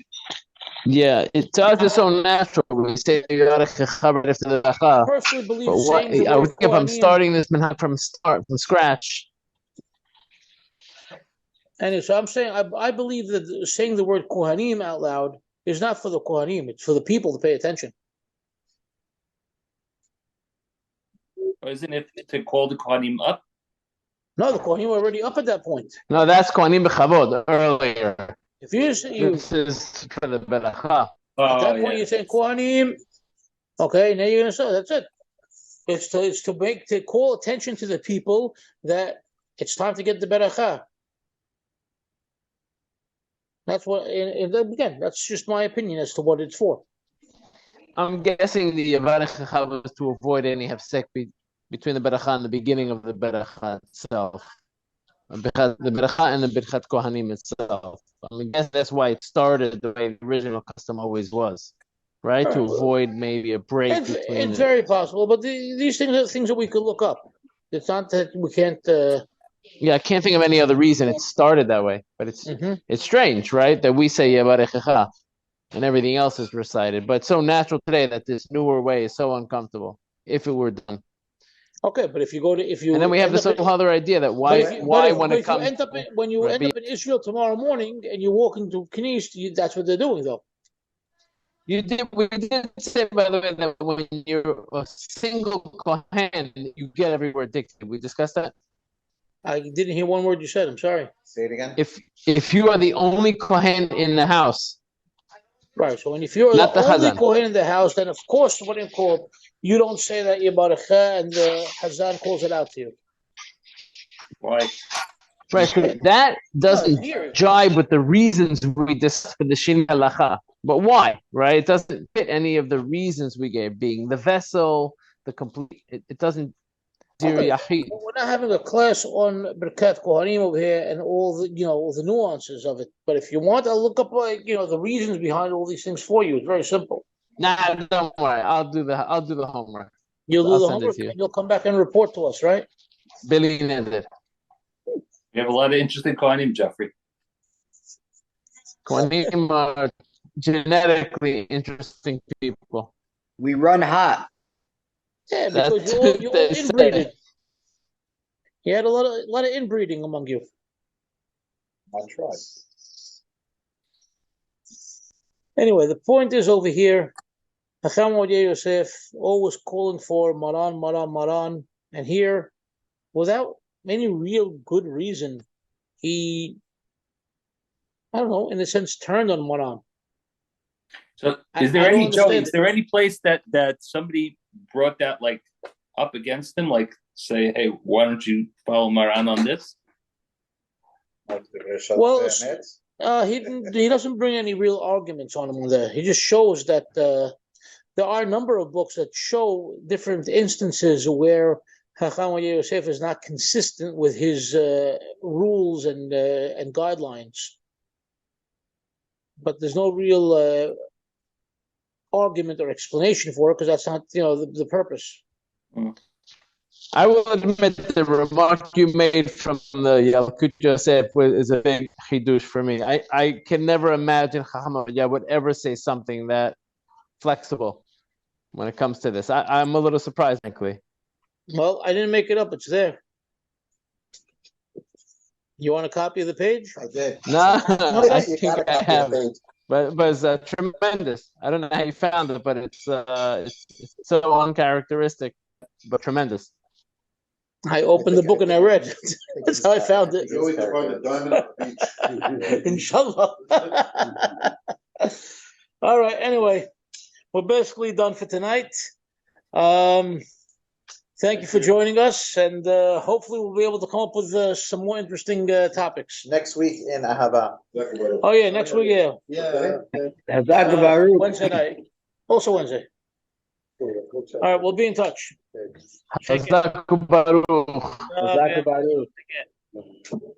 it to us it's so natural. We say Yebarekhekha right after the berakhah. Personally believe But what saying the I word would think if I'm Kohanim. starting this minhag from scratch. And so I'm saying I believe that saying the word Kohanim out loud is not for the Kohanim. It's for the people to pay attention. Or isn't it to call the Kohanim up? No, the Kohanim are already up at that point. No, that's Kohanim b'chavod earlier. If you This is for the berakhah. at that point you're saying Kohanim, okay, now you're gonna say that's it. It's to call attention to the people that it's time to get the berakhah. That's what, and again, that's just my opinion as to what it's for. I'm guessing the Yebarekhekha was to avoid any hefsek between the berakhah and the beginning of the berakhah itself. The berakhah and the Birkat Kohanim itself. I mean, that's why it started the way the original custom always was, right? To avoid maybe a break between. It's very possible, but these things are things that we could look up. It's not that we can't. Yeah, I can't think of any other reason it started that way, but it's strange, right? That we say Yebarekhekha and everything else is recited, but it's so natural today that this newer way is so uncomfortable if it were done. Okay, but if you and then we have this whole other idea that when you end up in Israel tomorrow morning and you walk into Knis, that's what they're doing though. We did say, by the way, that when you're a single Kohen, you get every word dictated. We discussed that. I didn't hear one word you said. I'm sorry. Say it again. If you are the only Kohen in the house, right? So if you're not the only Hazan. Kohen in the house, then of course, what do you call it? You don't say that Yebarekhekha and the Hazan calls it out to you. Right. Right. So that doesn't jibe with the reasons we discussed for the Shin Halacha. But why? Right? It doesn't fit any of the reasons we gave, being the vessel, the complete. It doesn't. Okay. We're not having a class on Birkat Kohanim over here and all the nuances of it. But if you want, I'll look up the reasons behind all these things for you. It's very simple. Nah, don't worry. I'll do the homework. You'll do the homework and you'll come back and report to us, right? Billy did. We have a lot of interesting Kohanim, Jeffrey. Kohanim are genetically interesting people. We run hot. Yeah, because you're all inbreeding. You had a lot of inbreeding among you. That's right. Anyway, the point is over here, Hakham Yosef always calling for Maran, and here, without any real good reason, he, I don't know, in a sense, turned on Maran. So, is there any place that somebody brought that up against him, say, hey, why don't you follow Maran on this? Well, he doesn't bring any real arguments on him there. He just shows that there are a number of books that show different instances where Hakham Yosef is not consistent with his rules and guidelines. But there's no real argument or explanation for it because that's not the purpose. I will admit the remark you made from the Yalkut Yosef is a big chidush for me. I can never imagine Hakham would ever say something that flexible when it comes to this. I'm a little surprised, frankly. Well, I didn't make it up. It's there. You want a copy of the page? I did. No, I You think got a I copy of have the it. page. But it was tremendous. I don't know how you found it, but it's so uncharacteristic, but tremendous. I opened the book and I read. That's how I found it. You always find a diamond on the beach. Inshallah. All right. Anyway, we're basically done for tonight. Thank you for joining us, and hopefully we'll be able to come up with some more interesting topics. Next week in Ahava. Oh yeah, next week, yeah. Yeah. Wednesday night. Also Wednesday. All right, we'll be in touch. Take care. Hazaku Baruch. Take care.